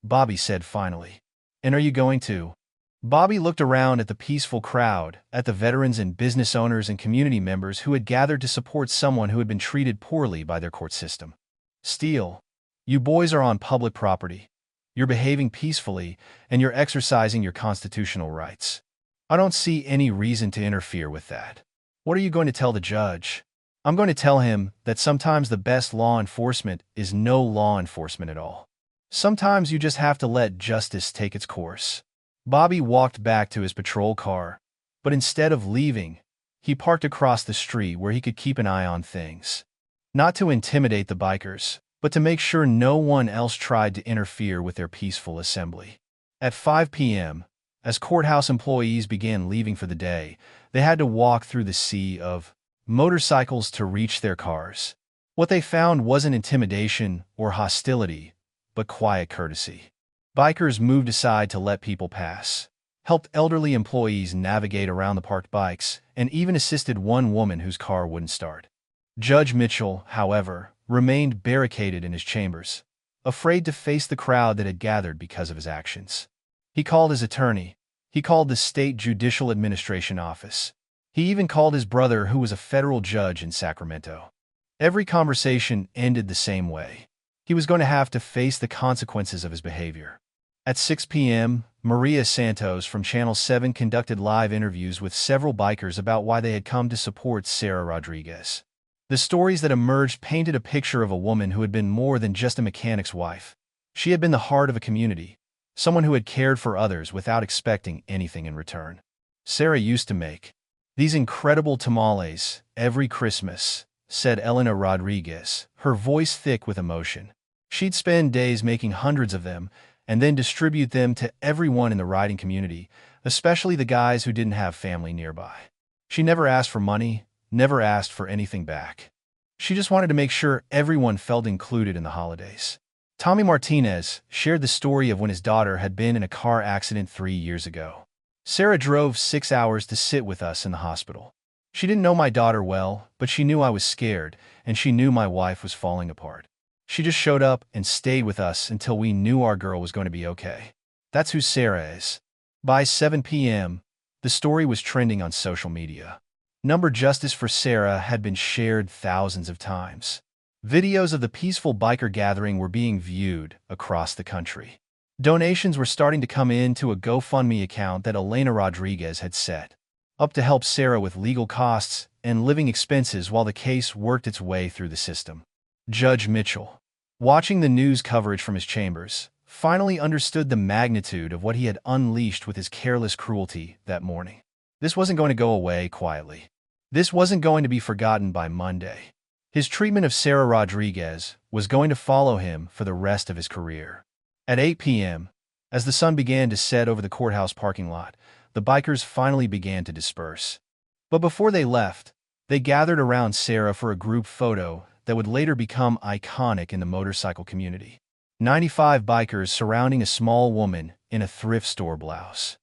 S1: Bobby said finally. And are you going to? Bobby looked around at the peaceful crowd, at the veterans and business owners and community members who had gathered to support someone who had been treated poorly by their court system. Steele, you boys are on public property. You're behaving peacefully, and you're exercising your constitutional rights. I don't see any reason to interfere with that. What are you going to tell the judge? I'm going to tell him that sometimes the best law enforcement is no law enforcement at all. Sometimes you just have to let justice take its course. Bobby walked back to his patrol car, but instead of leaving, he parked across the street where he could keep an eye on things. Not to intimidate the bikers, but to make sure no one else tried to interfere with their peaceful assembly. At 5 p.m., as courthouse employees began leaving for the day, they had to walk through the sea of motorcycles to reach their cars. What they found wasn't intimidation or hostility, but quiet courtesy. Bikers moved aside to let people pass, helped elderly employees navigate around the parked bikes, and even assisted one woman whose car wouldn't start. Judge Mitchell, however, remained barricaded in his chambers, afraid to face the crowd that had gathered because of his actions. He called his attorney. He called the State Judicial Administration office. He even called his brother, who was a federal judge in Sacramento. Every conversation ended the same way. He was going to have to face the consequences of his behavior. At 6 p.m., Maria Santos from Channel 7 conducted live interviews with several bikers about why they had come to support Sarah Rodriguez. The stories that emerged painted a picture of a woman who had been more than just a mechanic's wife. She had been the heart of a community, someone who had cared for others without expecting anything in return. Sarah used to make these incredible tamales every Christmas, said Elena Rodriguez, her voice thick with emotion. She'd spend days making hundreds of them and then distribute them to everyone in the riding community, especially the guys who didn't have family nearby. She never asked for money, never asked for anything back. She just wanted to make sure everyone felt included in the holidays. Tommy Martinez shared the story of when his daughter had been in a car accident 3 years ago. Sarah drove 6 hours to sit with us in the hospital. She didn't know my daughter well, but she knew I was scared, and she knew my wife was falling apart. She just showed up and stayed with us until we knew our girl was going to be okay. That's who Sarah is. By 7 p.m., the story was trending on social media. Number Justice for Sarah had been shared thousands of times. Videos of the peaceful biker gathering were being viewed across the country. Donations were starting to come in to a GoFundMe account that Elena Rodriguez had set up to help Sarah with legal costs and living expenses while the case worked its way through the system. Judge Mitchell, watching the news coverage from his chambers, finally understood the magnitude of what he had unleashed with his careless cruelty that morning. This wasn't going to go away quietly. This wasn't going to be forgotten by Monday. His treatment of Sarah Rodriguez was going to follow him for the rest of his career. At 8 p.m., as the sun began to set over the courthouse parking lot, the bikers finally began to disperse. But before they left, they gathered around Sarah for a group photo that would later become iconic in the motorcycle community. 95 bikers surrounding a small woman in a thrift store blouse.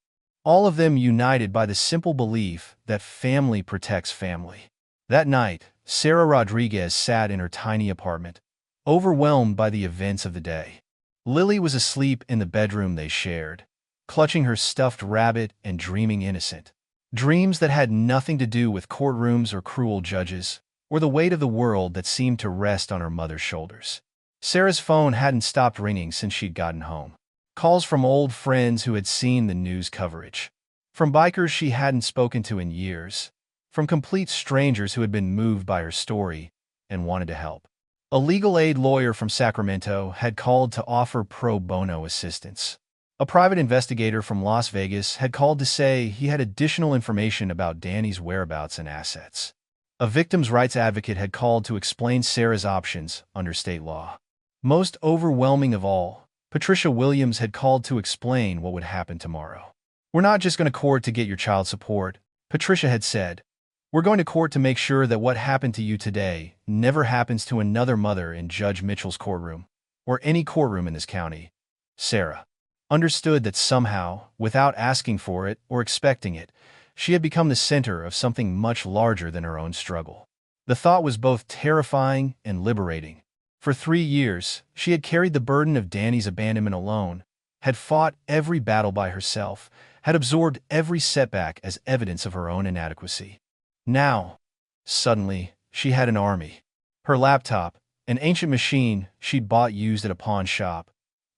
S1: All of them united by the simple belief that family protects family. That night, Sarah Rodriguez sat in her tiny apartment, overwhelmed by the events of the day. Lily was asleep in the bedroom they shared, clutching her stuffed rabbit and dreaming innocent. Dreams that had nothing to do with courtrooms or cruel judges, or the weight of the world that seemed to rest on her mother's shoulders. Sarah's phone hadn't stopped ringing since she'd gotten home. Calls from old friends who had seen the news coverage. From bikers she hadn't spoken to in years. From complete strangers who had been moved by her story and wanted to help. A legal aid lawyer from Sacramento had called to offer pro bono assistance. A private investigator from Las Vegas had called to say he had additional information about Danny's whereabouts and assets. A victims' rights advocate had called to explain Sarah's options under state law. Most overwhelming of all, Patricia Williams had called to explain what would happen tomorrow. "We're not just going to court to get your child support," Patricia had said. "We're going to court to make sure that what happened to you today never happens to another mother in Judge Mitchell's courtroom, or any courtroom in this county." Sarah understood that somehow, without asking for it or expecting it, she had become the center of something much larger than her own struggle. The thought was both terrifying and liberating. For 3 years, she had carried the burden of Danny's abandonment alone, had fought every battle by herself, had absorbed every setback as evidence of her own inadequacy. Now, suddenly, she had an army. Her laptop, an ancient machine she'd bought used at a pawn shop,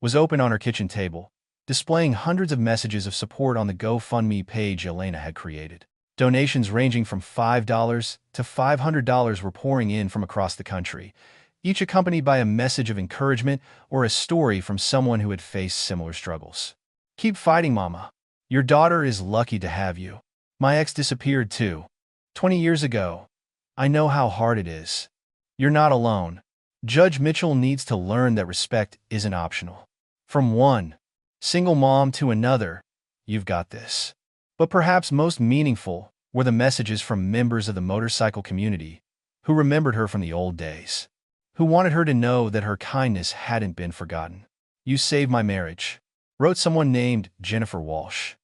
S1: was open on her kitchen table, displaying hundreds of messages of support on the GoFundMe page Elena had created. Donations ranging from $5 to $500 were pouring in from across the country, each accompanied by a message of encouragement or a story from someone who had faced similar struggles. "Keep fighting, Mama. Your daughter is lucky to have you. My ex disappeared too. 20 years ago. I know how hard it is. You're not alone. Judge Mitchell needs to learn that respect isn't optional." From one single mom to another, "You've got this." But perhaps most meaningful were the messages from members of the motorcycle community who remembered her from the old days, who wanted her to know that her kindness hadn't been forgotten. "You saved my marriage," wrote someone named Jennifer Walsh.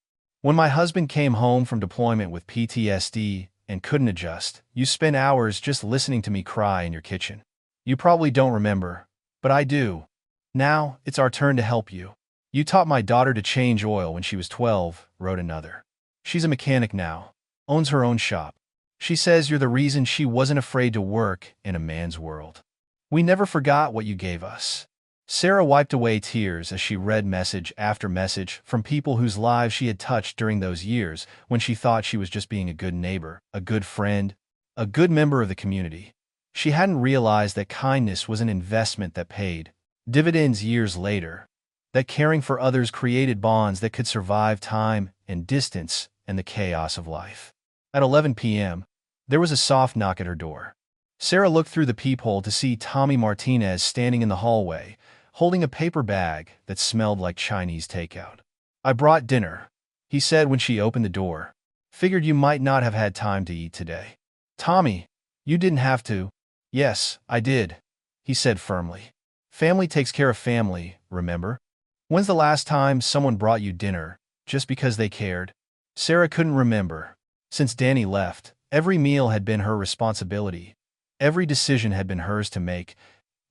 S1: "When my husband came home from deployment with PTSD and couldn't adjust, you spent hours just listening to me cry in your kitchen. You probably don't remember, but I do. Now, it's our turn to help you. You taught my daughter to change oil when she was 12, wrote another. "She's a mechanic now, owns her own shop. She says you're the reason she wasn't afraid to work in a man's world. We never forgot what you gave us." Sarah wiped away tears as she read message after message from people whose lives she had touched during those years when she thought she was just being a good neighbor, a good friend, a good member of the community. She hadn't realized that kindness was an investment that paid dividends years later, that caring for others created bonds that could survive time and distance and the chaos of life. At 11 p.m., there was a soft knock at her door. Sarah looked through the peephole to see Tommy Martinez standing in the hallway, holding a paper bag that smelled like Chinese takeout. "I brought dinner," he said when she opened the door. "Figured you might not have had time to eat today." "Tommy, you didn't have to." "Yes, I did," he said firmly. "Family takes care of family, remember? When's the last time someone brought you dinner just because they cared?" Sarah couldn't remember. Since Danny left, every meal had been her responsibility. Every decision had been hers to make.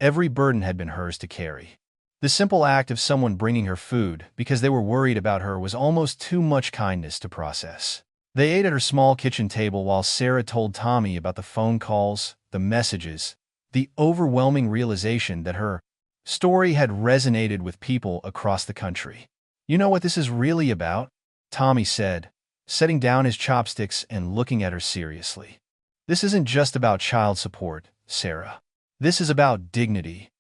S1: Every burden had been hers to carry. The simple act of someone bringing her food because they were worried about her was almost too much kindness to process. They ate at her small kitchen table while Sarah told Tommy about the phone calls, the messages, the overwhelming realization that her story had resonated with people across the country. "You know what this is really about?" Tommy said, setting down his chopsticks and looking at her seriously. "This isn't just about child support, Sarah. This is about dignity,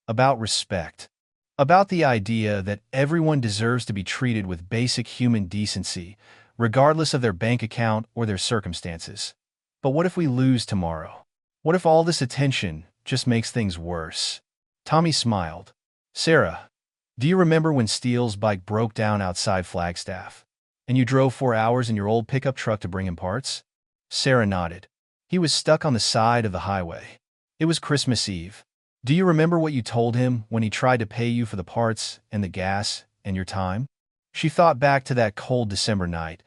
S1: about respect, about the idea that everyone deserves to be treated with basic human decency, regardless of their bank account or their circumstances. But what if we lose tomorrow? What if all this attention just makes things worse?" Tommy smiled. "Sarah, do you remember when Steele's bike broke down outside Flagstaff, and you drove 4 hours in your old pickup truck to bring him parts?" Sarah nodded. "He was stuck on the side of the highway. It was Christmas Eve. Do you remember what you told him when he tried to pay you for the parts and the gas and your time?" She thought back to that cold December night,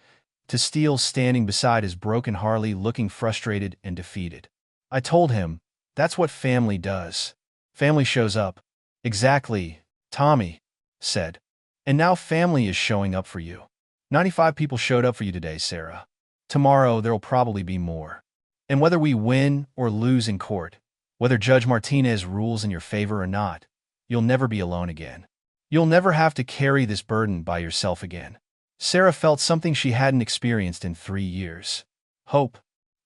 S1: to Steele standing beside his broken Harley looking frustrated and defeated. "I told him, that's what family does. Family shows up." "Exactly," Tommy said. "And now family is showing up for you. 95 people showed up for you today, Sarah. Tomorrow there'll probably be more. And whether we win or lose in court, whether Judge Martinez rules in your favor or not, you'll never be alone again. You'll never have to carry this burden by yourself again." Sarah felt something she hadn't experienced in 3 years. Hope.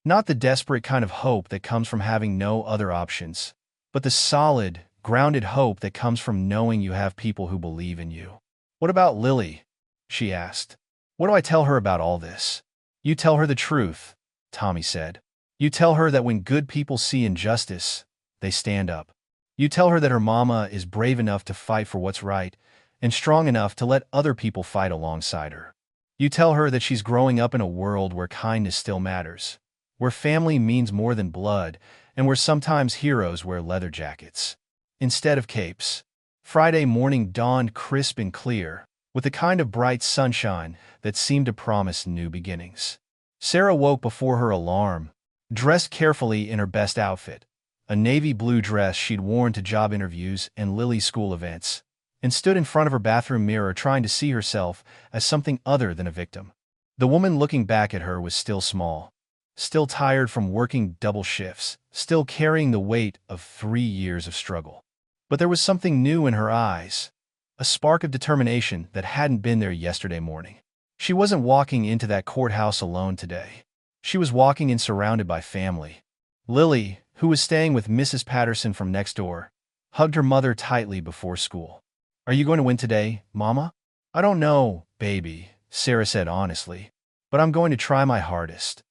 S1: Not the desperate kind of hope that comes from having no other options, but the solid, grounded hope that comes from knowing you have people who believe in you. "What about Lily?" she asked. "What do I tell her about all this?" "You tell her the truth," Tommy said. "You tell her that when good people see injustice, they stand up. You tell her that her mama is brave enough to fight for what's right and strong enough to let other people fight alongside her. You tell her that she's growing up in a world where kindness still matters, where family means more than blood, and where sometimes heroes wear leather jackets instead of capes." Friday morning dawned crisp and clear, with the kind of bright sunshine that seemed to promise new beginnings. Sarah woke before her alarm, dressed carefully in her best outfit, a navy blue dress she'd worn to job interviews and Lily's school events, and stood in front of her bathroom mirror trying to see herself as something other than a victim. The woman looking back at her was still small, still tired from working double shifts, still carrying the weight of 3 years of struggle. But there was something new in her eyes, a spark of determination that hadn't been there yesterday morning. She wasn't walking into that courthouse alone today. She was walking in surrounded by family. Lily, who was staying with Mrs. Patterson from next door, hugged her mother tightly before school. "Are you going to win today, Mama?" "I don't know, baby," Sarah said honestly, "but I'm going to try my hardest.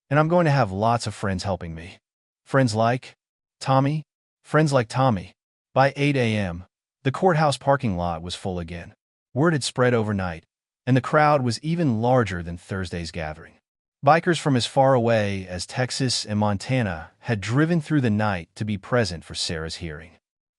S1: And I'm going to have lots of friends helping me." "Friends like Tommy?" "Friends like Tommy." By 8 a.m., the courthouse parking lot was full again. Word had spread overnight, and the crowd was even larger than Thursday's gathering. Bikers from as far away as Texas and Montana had driven through the night to be present for Sarah's hearing.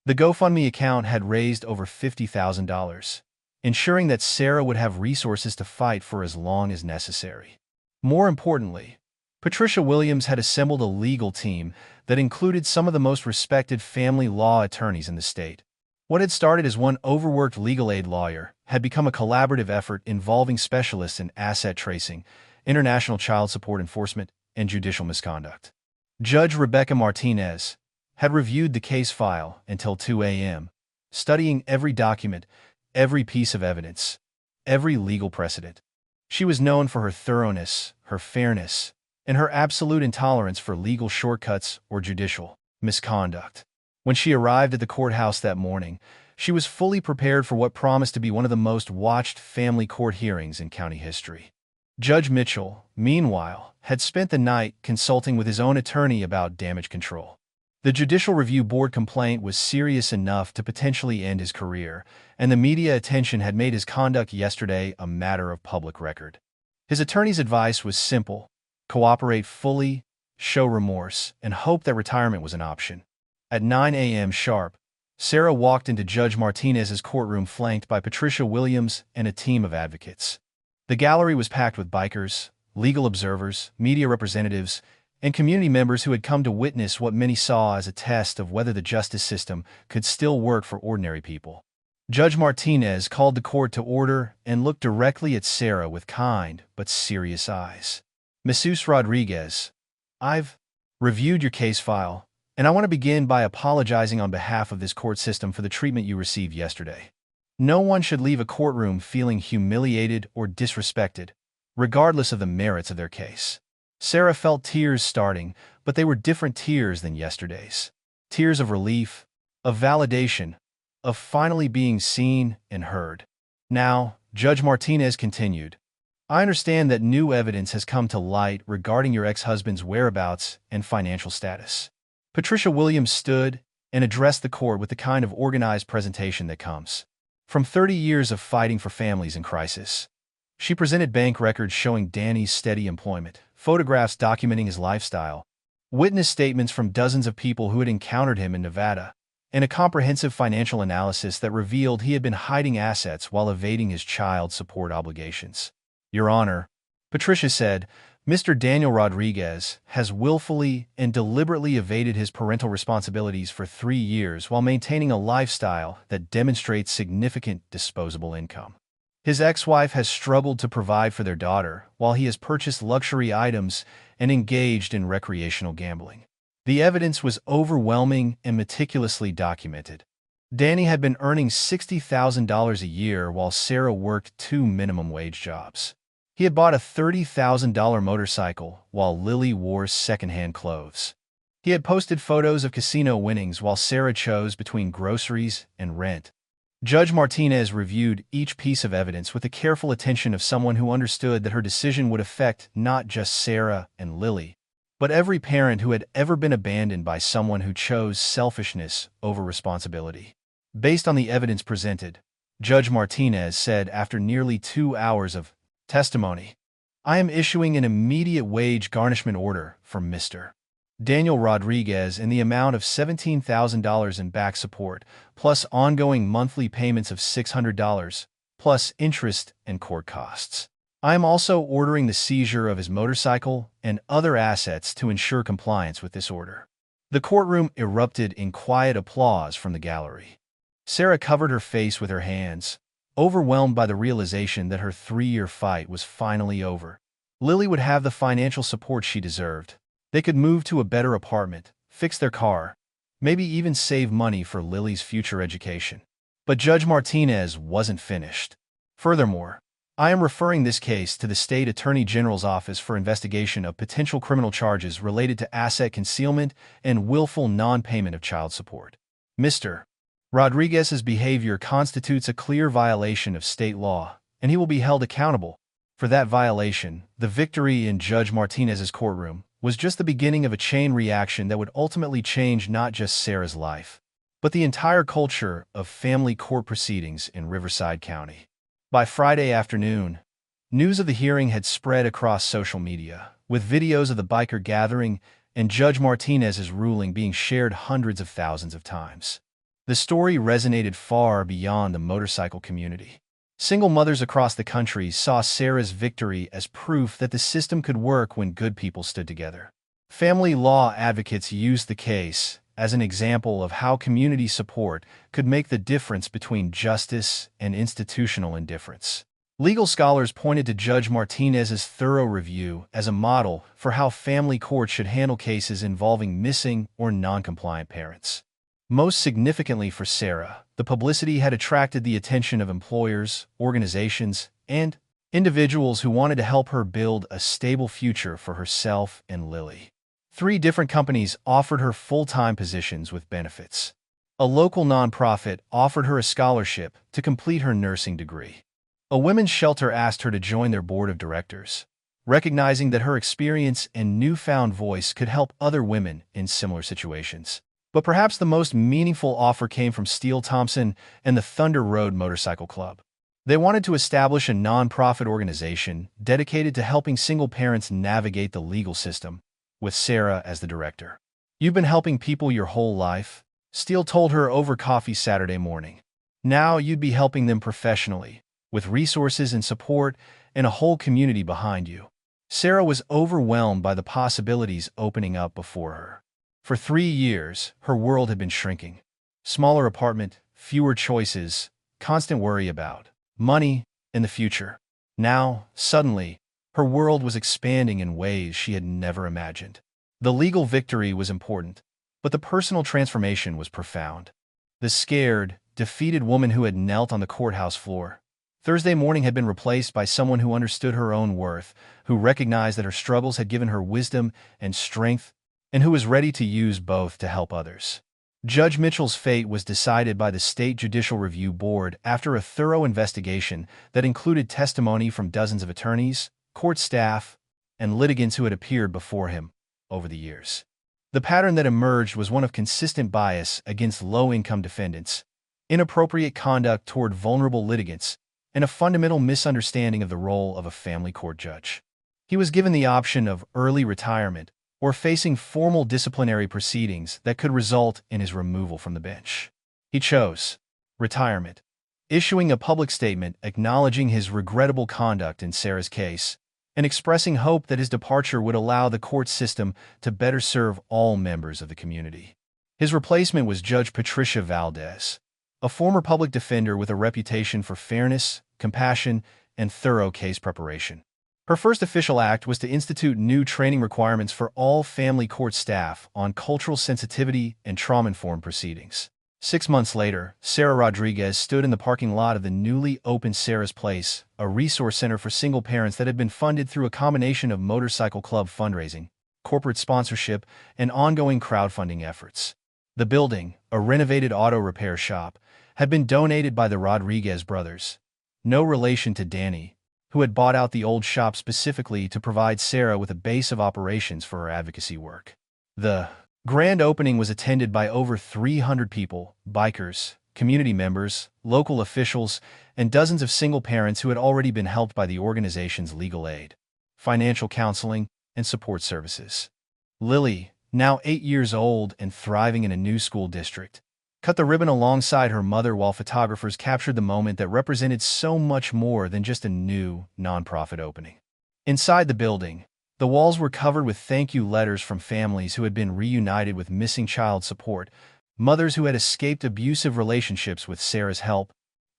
S1: The GoFundMe account had raised over $50,000, ensuring that Sarah would have resources to fight for as long as necessary. More importantly, Patricia Williams had assembled a legal team that included some of the most respected family law attorneys in the state. What had started as one overworked legal aid lawyer had become a collaborative effort involving specialists in asset tracing, international child support enforcement, and judicial misconduct. Judge Rebecca Martinez had reviewed the case file until 2 a.m., studying every document, every piece of evidence, every legal precedent. She was known for her thoroughness, her fairness, and her absolute intolerance for legal shortcuts or judicial misconduct. When she arrived at the courthouse that morning, she was fully prepared for what promised to be one of the most watched family court hearings in county history. Judge Mitchell, meanwhile, had spent the night consulting with his own attorney about damage control. The Judicial Review Board complaint was serious enough to potentially end his career, and the media attention had made his conduct yesterday a matter of public record. His attorney's advice was simple: cooperate fully, show remorse, and hope that retirement was an option. At 9 a.m. sharp, Sarah walked into Judge Martinez's courtroom flanked by Patricia Williams and a team of advocates. The gallery was packed with bikers, legal observers, media representatives, and community members who had come to witness what many saw as a test of whether the justice system could still work for ordinary people. Judge Martinez called the court to order and looked directly at Sarah with kind but serious eyes. "Mrs. Rodriguez, I've reviewed your case file, and I want to begin by apologizing on behalf of this court system for the treatment you received yesterday. No one should leave a courtroom feeling humiliated or disrespected, regardless of the merits of their case. Sarah felt tears starting, but they were different tears than yesterday's. Tears of relief, of validation, of finally being seen and heard. Now, Judge Martinez continued, I understand that new evidence has come to light regarding your ex-husband's whereabouts and financial status. Patricia Williams stood and addressed the court with the kind of organized presentation that comes from 30 years of fighting for families in crisis. She presented bank records showing Danny's steady employment, photographs documenting his lifestyle, witness statements from dozens of people who had encountered him in Nevada, and a comprehensive financial analysis that revealed he had been hiding assets while evading his child support obligations. Your Honor, Patricia said, Mr. Daniel Rodriguez has willfully and deliberately evaded his parental responsibilities for 3 years while maintaining a lifestyle that demonstrates significant disposable income. His ex-wife has struggled to provide for their daughter while he has purchased luxury items and engaged in recreational gambling. The evidence was overwhelming and meticulously documented. Danny had been earning $60,000 a year while Sarah worked 2 minimum wage jobs. He had bought a $30,000 motorcycle while Lily wore secondhand clothes. He had posted photos of casino winnings while Sarah chose between groceries and rent. Judge Martinez reviewed each piece of evidence with the careful attention of someone who understood that her decision would affect not just Sarah and Lily, but every parent who had ever been abandoned by someone who chose selfishness over responsibility. Based on the evidence presented, Judge Martinez said after nearly 2 hours of testimony, I am issuing an immediate wage garnishment order for Mr. Daniel Rodriguez in the amount of $17,000 in back support, plus ongoing monthly payments of $600, plus interest and court costs. I am also ordering the seizure of his motorcycle and other assets to ensure compliance with this order. The courtroom erupted in quiet applause from the gallery. Sarah covered her face with her hands, overwhelmed by the realization that her 3-year fight was finally over. Lily would have the financial support she deserved. They could move to a better apartment, fix their car, maybe even save money for Lily's future education. But Judge Martinez wasn't finished. Furthermore, I am referring this case to the State Attorney General's Office for investigation of potential criminal charges related to asset concealment and willful non-payment of child support. Mr. Rodriguez's behavior constitutes a clear violation of state law, and he will be held accountable. For that violation, the victory in Judge Martinez's courtroom was just the beginning of a chain reaction that would ultimately change not just Sarah's life, but the entire culture of family court proceedings in Riverside County. By Friday afternoon, news of the hearing had spread across social media, with videos of the biker gathering and Judge Martinez's ruling being shared hundreds of thousands of times. The story resonated far beyond the motorcycle community. Single mothers across the country saw Sarah's victory as proof that the system could work when good people stood together. Family law advocates used the case as an example of how community support could make the difference between justice and institutional indifference. Legal scholars pointed to Judge Martinez's thorough review as a model for how family courts should handle cases involving missing or non-compliant parents. Most significantly for Sarah, the publicity had attracted the attention of employers, organizations, and individuals who wanted to help her build a stable future for herself and Lily. 3 different companies offered her full-time positions with benefits. A local nonprofit offered her a scholarship to complete her nursing degree. A women's shelter asked her to join their board of directors, recognizing that her experience and newfound voice could help other women in similar situations. But perhaps the most meaningful offer came from Steele Thompson and the Thunder Road Motorcycle Club. They wanted to establish a nonprofit organization dedicated to helping single parents navigate the legal system, with Sarah as the director. You've been helping people your whole life, Steele told her over coffee Saturday morning. Now you'd be helping them professionally, with resources and support and a whole community behind you. Sarah was overwhelmed by the possibilities opening up before her. For 3 years, her world had been shrinking. Smaller apartment, fewer choices, constant worry about money and the future. Now, suddenly, her world was expanding in ways she had never imagined. The legal victory was important, But the personal transformation was profound. The scared, defeated woman who had knelt on the courthouse floor Thursday morning had been replaced by someone who understood her own worth, who recognized that her struggles had given her wisdom and strength, and who was ready to use both to help others. Judge Mitchell's fate was decided by the State Judicial Review Board after a thorough investigation that included testimony from dozens of attorneys, court staff, and litigants who had appeared before him over the years. The pattern that emerged was one of consistent bias against low-income defendants, inappropriate conduct toward vulnerable litigants, and a fundamental misunderstanding of the role of a family court judge. He was given the option of early retirement or facing formal disciplinary proceedings that could result in his removal from the bench. He chose retirement, issuing a public statement acknowledging his regrettable conduct in Sarah's case and expressing hope that his departure would allow the court system to better serve all members of the community. His replacement was Judge Patricia Valdez, a former public defender with a reputation for fairness, compassion, and thorough case preparation. Her first official act was to institute new training requirements for all family court staff on cultural sensitivity and trauma-informed proceedings. 6 months later, Sarah Rodriguez stood in the parking lot of the newly opened Sarah's Place, a resource center for single parents that had been funded through a combination of motorcycle club fundraising, corporate sponsorship, and ongoing crowdfunding efforts. The building, a renovated auto repair shop, had been donated by the Rodriguez brothers, no relation to Danny, who had bought out the old shop specifically to provide Sarah with a base of operations for her advocacy work. The grand opening was attended by over 300 people, bikers, community members, local officials, and dozens of single parents who had already been helped by the organization's legal aid, financial counseling, and support services. Lily, now 8 years old and thriving in a new school district, cut the ribbon alongside her mother while photographers captured the moment that represented so much more than just a new, nonprofit opening. Inside the building, the walls were covered with thank you letters from families who had been reunited with missing child support, mothers who had escaped abusive relationships with Sarah's help,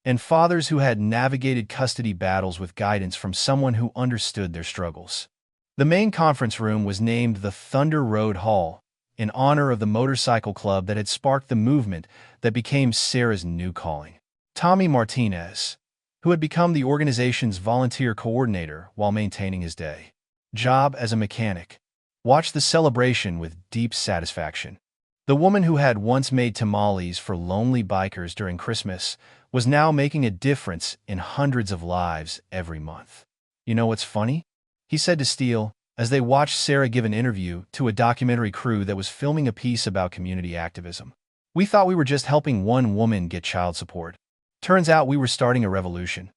S1: and fathers who had navigated custody battles with guidance from someone who understood their struggles. The main conference room was named the Thunder Road Hall, in honor of the motorcycle club that had sparked the movement that became Sarah's new calling. Tommy Martinez, who had become the organization's volunteer coordinator while maintaining his day job as a mechanic, watched the celebration with deep satisfaction. The woman who had once made tamales for lonely bikers during Christmas was now making a difference in hundreds of lives every month. "You know what's funny?" he said to Steele, as they watched Sarah give an interview to a documentary crew that was filming a piece about community activism. "We thought we were just helping one woman get child support. Turns out we were starting a revolution."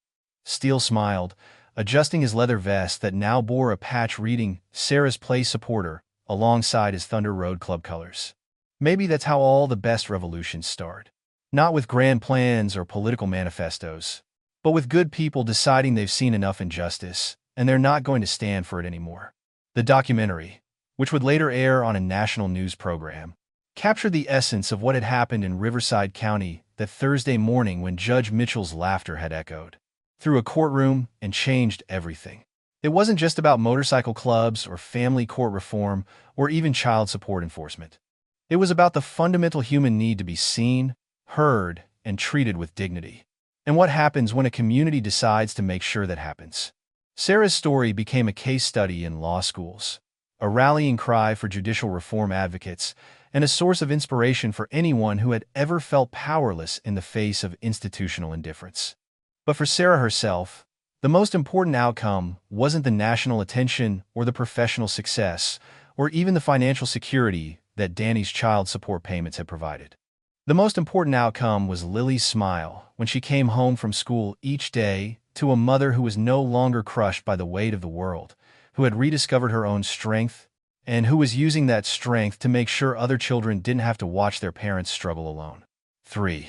S1: Steele smiled, adjusting his leather vest that now bore a patch reading Sarah's Place Supporter alongside his Thunder Road Club colors. Maybe that's how all the best revolutions start. Not with grand plans or political manifestos, but with good people deciding they've seen enough injustice and they're not going to stand for it anymore. The documentary, which would later air on a national news program, captured the essence of what had happened in Riverside County that Thursday morning when Judge Mitchell's laughter had echoed through a courtroom and changed everything. It wasn't just about motorcycle clubs or family court reform or even child support enforcement. It was about the fundamental human need to be seen, heard, and treated with dignity. And what happens when a community decides to make sure that happens? Sarah's story became a case study in law schools, a rallying cry for judicial reform advocates, and a source of inspiration for anyone who had ever felt powerless in the face of institutional indifference. But for Sarah herself, the most important outcome wasn't the national attention or the professional success or even the financial security that Danny's child support payments had provided. The most important outcome was Lily's smile when she came home from school each day to a mother who was no longer crushed by the weight of the world, who had rediscovered her own strength, and who was using that strength to make sure other children didn't have to watch their parents struggle alone. 3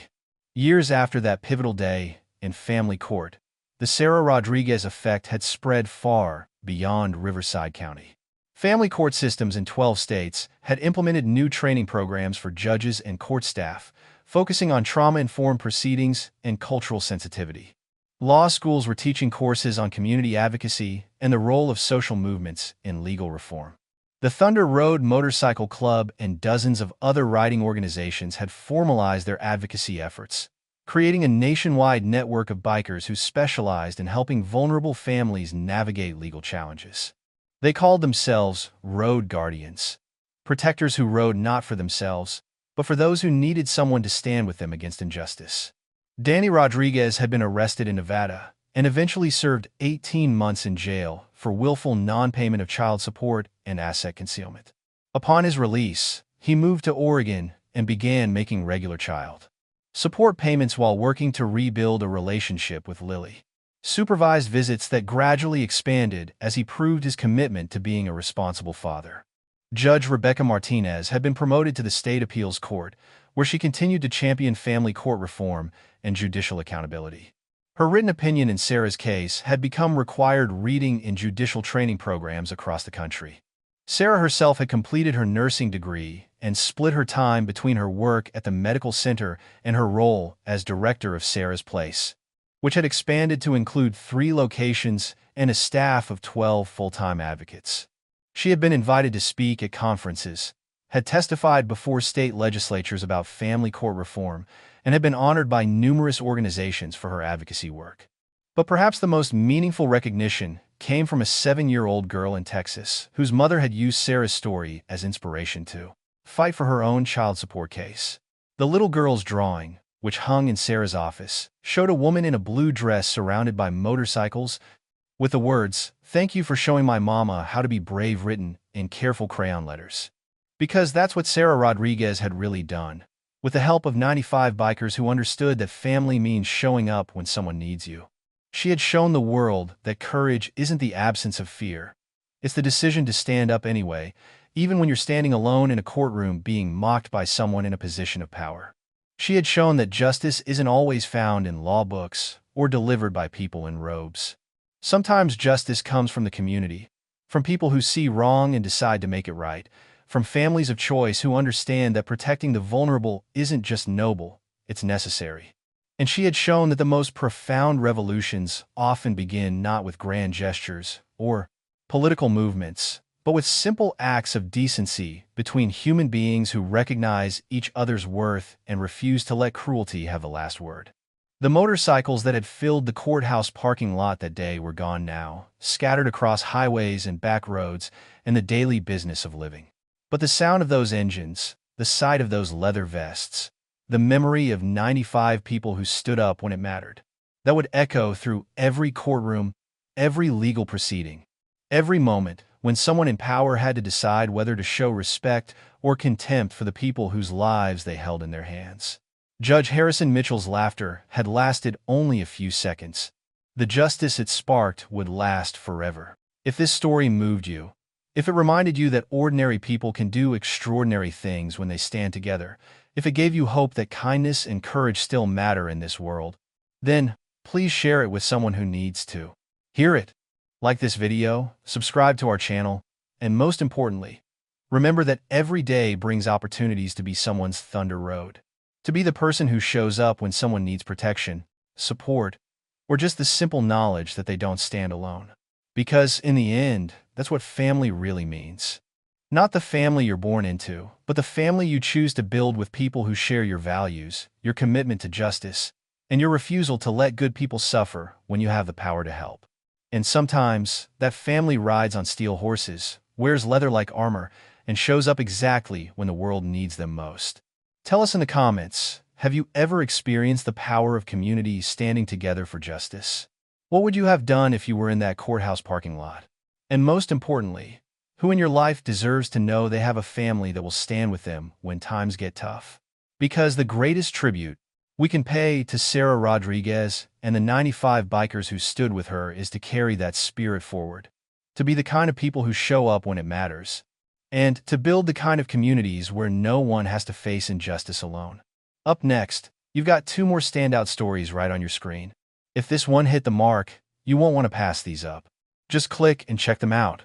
S1: years after that pivotal day in family court, the Sarah Rodriguez effect had spread far beyond Riverside County. Family court systems in 12 states had implemented new training programs for judges and court staff, focusing on trauma-informed proceedings and cultural sensitivity. Law schools were teaching courses on community advocacy and the role of social movements in legal reform. The Thunder Road Motorcycle Club and dozens of other riding organizations had formalized their advocacy efforts, creating a nationwide network of bikers who specialized in helping vulnerable families navigate legal challenges. They called themselves road guardians, protectors who rode not for themselves, but for those who needed someone to stand with them against injustice. Danny Rodriguez had been arrested in Nevada and eventually served 18 months in jail for willful non-payment of child support and asset concealment. Upon his release, he moved to Oregon and began making regular child support payments while working to rebuild a relationship with Lily. Supervised visits that gradually expanded as he proved his commitment to being a responsible father. Judge Rebecca Martinez had been promoted to the State Appeals Court, where she continued to champion family court reform and judicial accountability. Her written opinion in Sarah's case had become required reading in judicial training programs across the country. Sarah herself had completed her nursing degree and split her time between her work at the medical center and her role as director of Sarah's Place, which had expanded to include 3 locations and a staff of 12 full-time advocates. She had been invited to speak at conferences, had testified before state legislatures about family court reform, and had been honored by numerous organizations for her advocacy work. But perhaps the most meaningful recognition came from a 7-year-old girl in Texas whose mother had used Sarah's story as inspiration to fight for her own child support case. The little girl's drawing, which hung in Sarah's office, showed a woman in a blue dress surrounded by motorcycles with the words, "Thank you for showing my mama how to be brave," written in careful crayon letters. Because that's what Sarah Rodriguez had really done, with the help of 95 bikers who understood that family means showing up when someone needs you. She had shown the world that courage isn't the absence of fear. It's the decision to stand up anyway, even when you're standing alone in a courtroom being mocked by someone in a position of power. She had shown that justice isn't always found in law books or delivered by people in robes. Sometimes justice comes from the community, from people who see wrong and decide to make it right, from families of choice who understand that protecting the vulnerable isn't just noble, it's necessary. And she had shown that the most profound revolutions often begin not with grand gestures or political movements, but with simple acts of decency between human beings who recognize each other's worth and refuse to let cruelty have the last word. The motorcycles that had filled the courthouse parking lot that day were gone now, scattered across highways and back roads and the daily business of living. But the sound of those engines, the sight of those leather vests, the memory of 95 people who stood up when it mattered, that would echo through every courtroom, every legal proceeding, every moment when someone in power had to decide whether to show respect or contempt for the people whose lives they held in their hands. Judge Harrison Mitchell's laughter had lasted only a few seconds. The justice it sparked would last forever. If this story moved you, if it reminded you that ordinary people can do extraordinary things when they stand together, if it gave you hope that kindness and courage still matter in this world, then please share it with someone who needs to hear it. Like this video, subscribe to our channel, and most importantly, remember that every day brings opportunities to be someone's Thunder Road. To be the person who shows up when someone needs protection, support, or just the simple knowledge that they don't stand alone. Because, in the end, that's what family really means. Not the family you're born into, but the family you choose to build with people who share your values, your commitment to justice, and your refusal to let good people suffer when you have the power to help. And sometimes, that family rides on steel horses, wears leather like armor, and shows up exactly when the world needs them most. Tell us in the comments, have you ever experienced the power of community standing together for justice? What would you have done if you were in that courthouse parking lot? And most importantly, who in your life deserves to know they have a family that will stand with them when times get tough? Because the greatest tribute we can pay to Sarah Rodriguez and the 95 bikers who stood with her is to carry that spirit forward, to be the kind of people who show up when it matters, and to build the kind of communities where no one has to face injustice alone. Up next, you've got 2 more standout stories right on your screen. If this one hit the mark, you won't want to pass these up. Just click and check them out.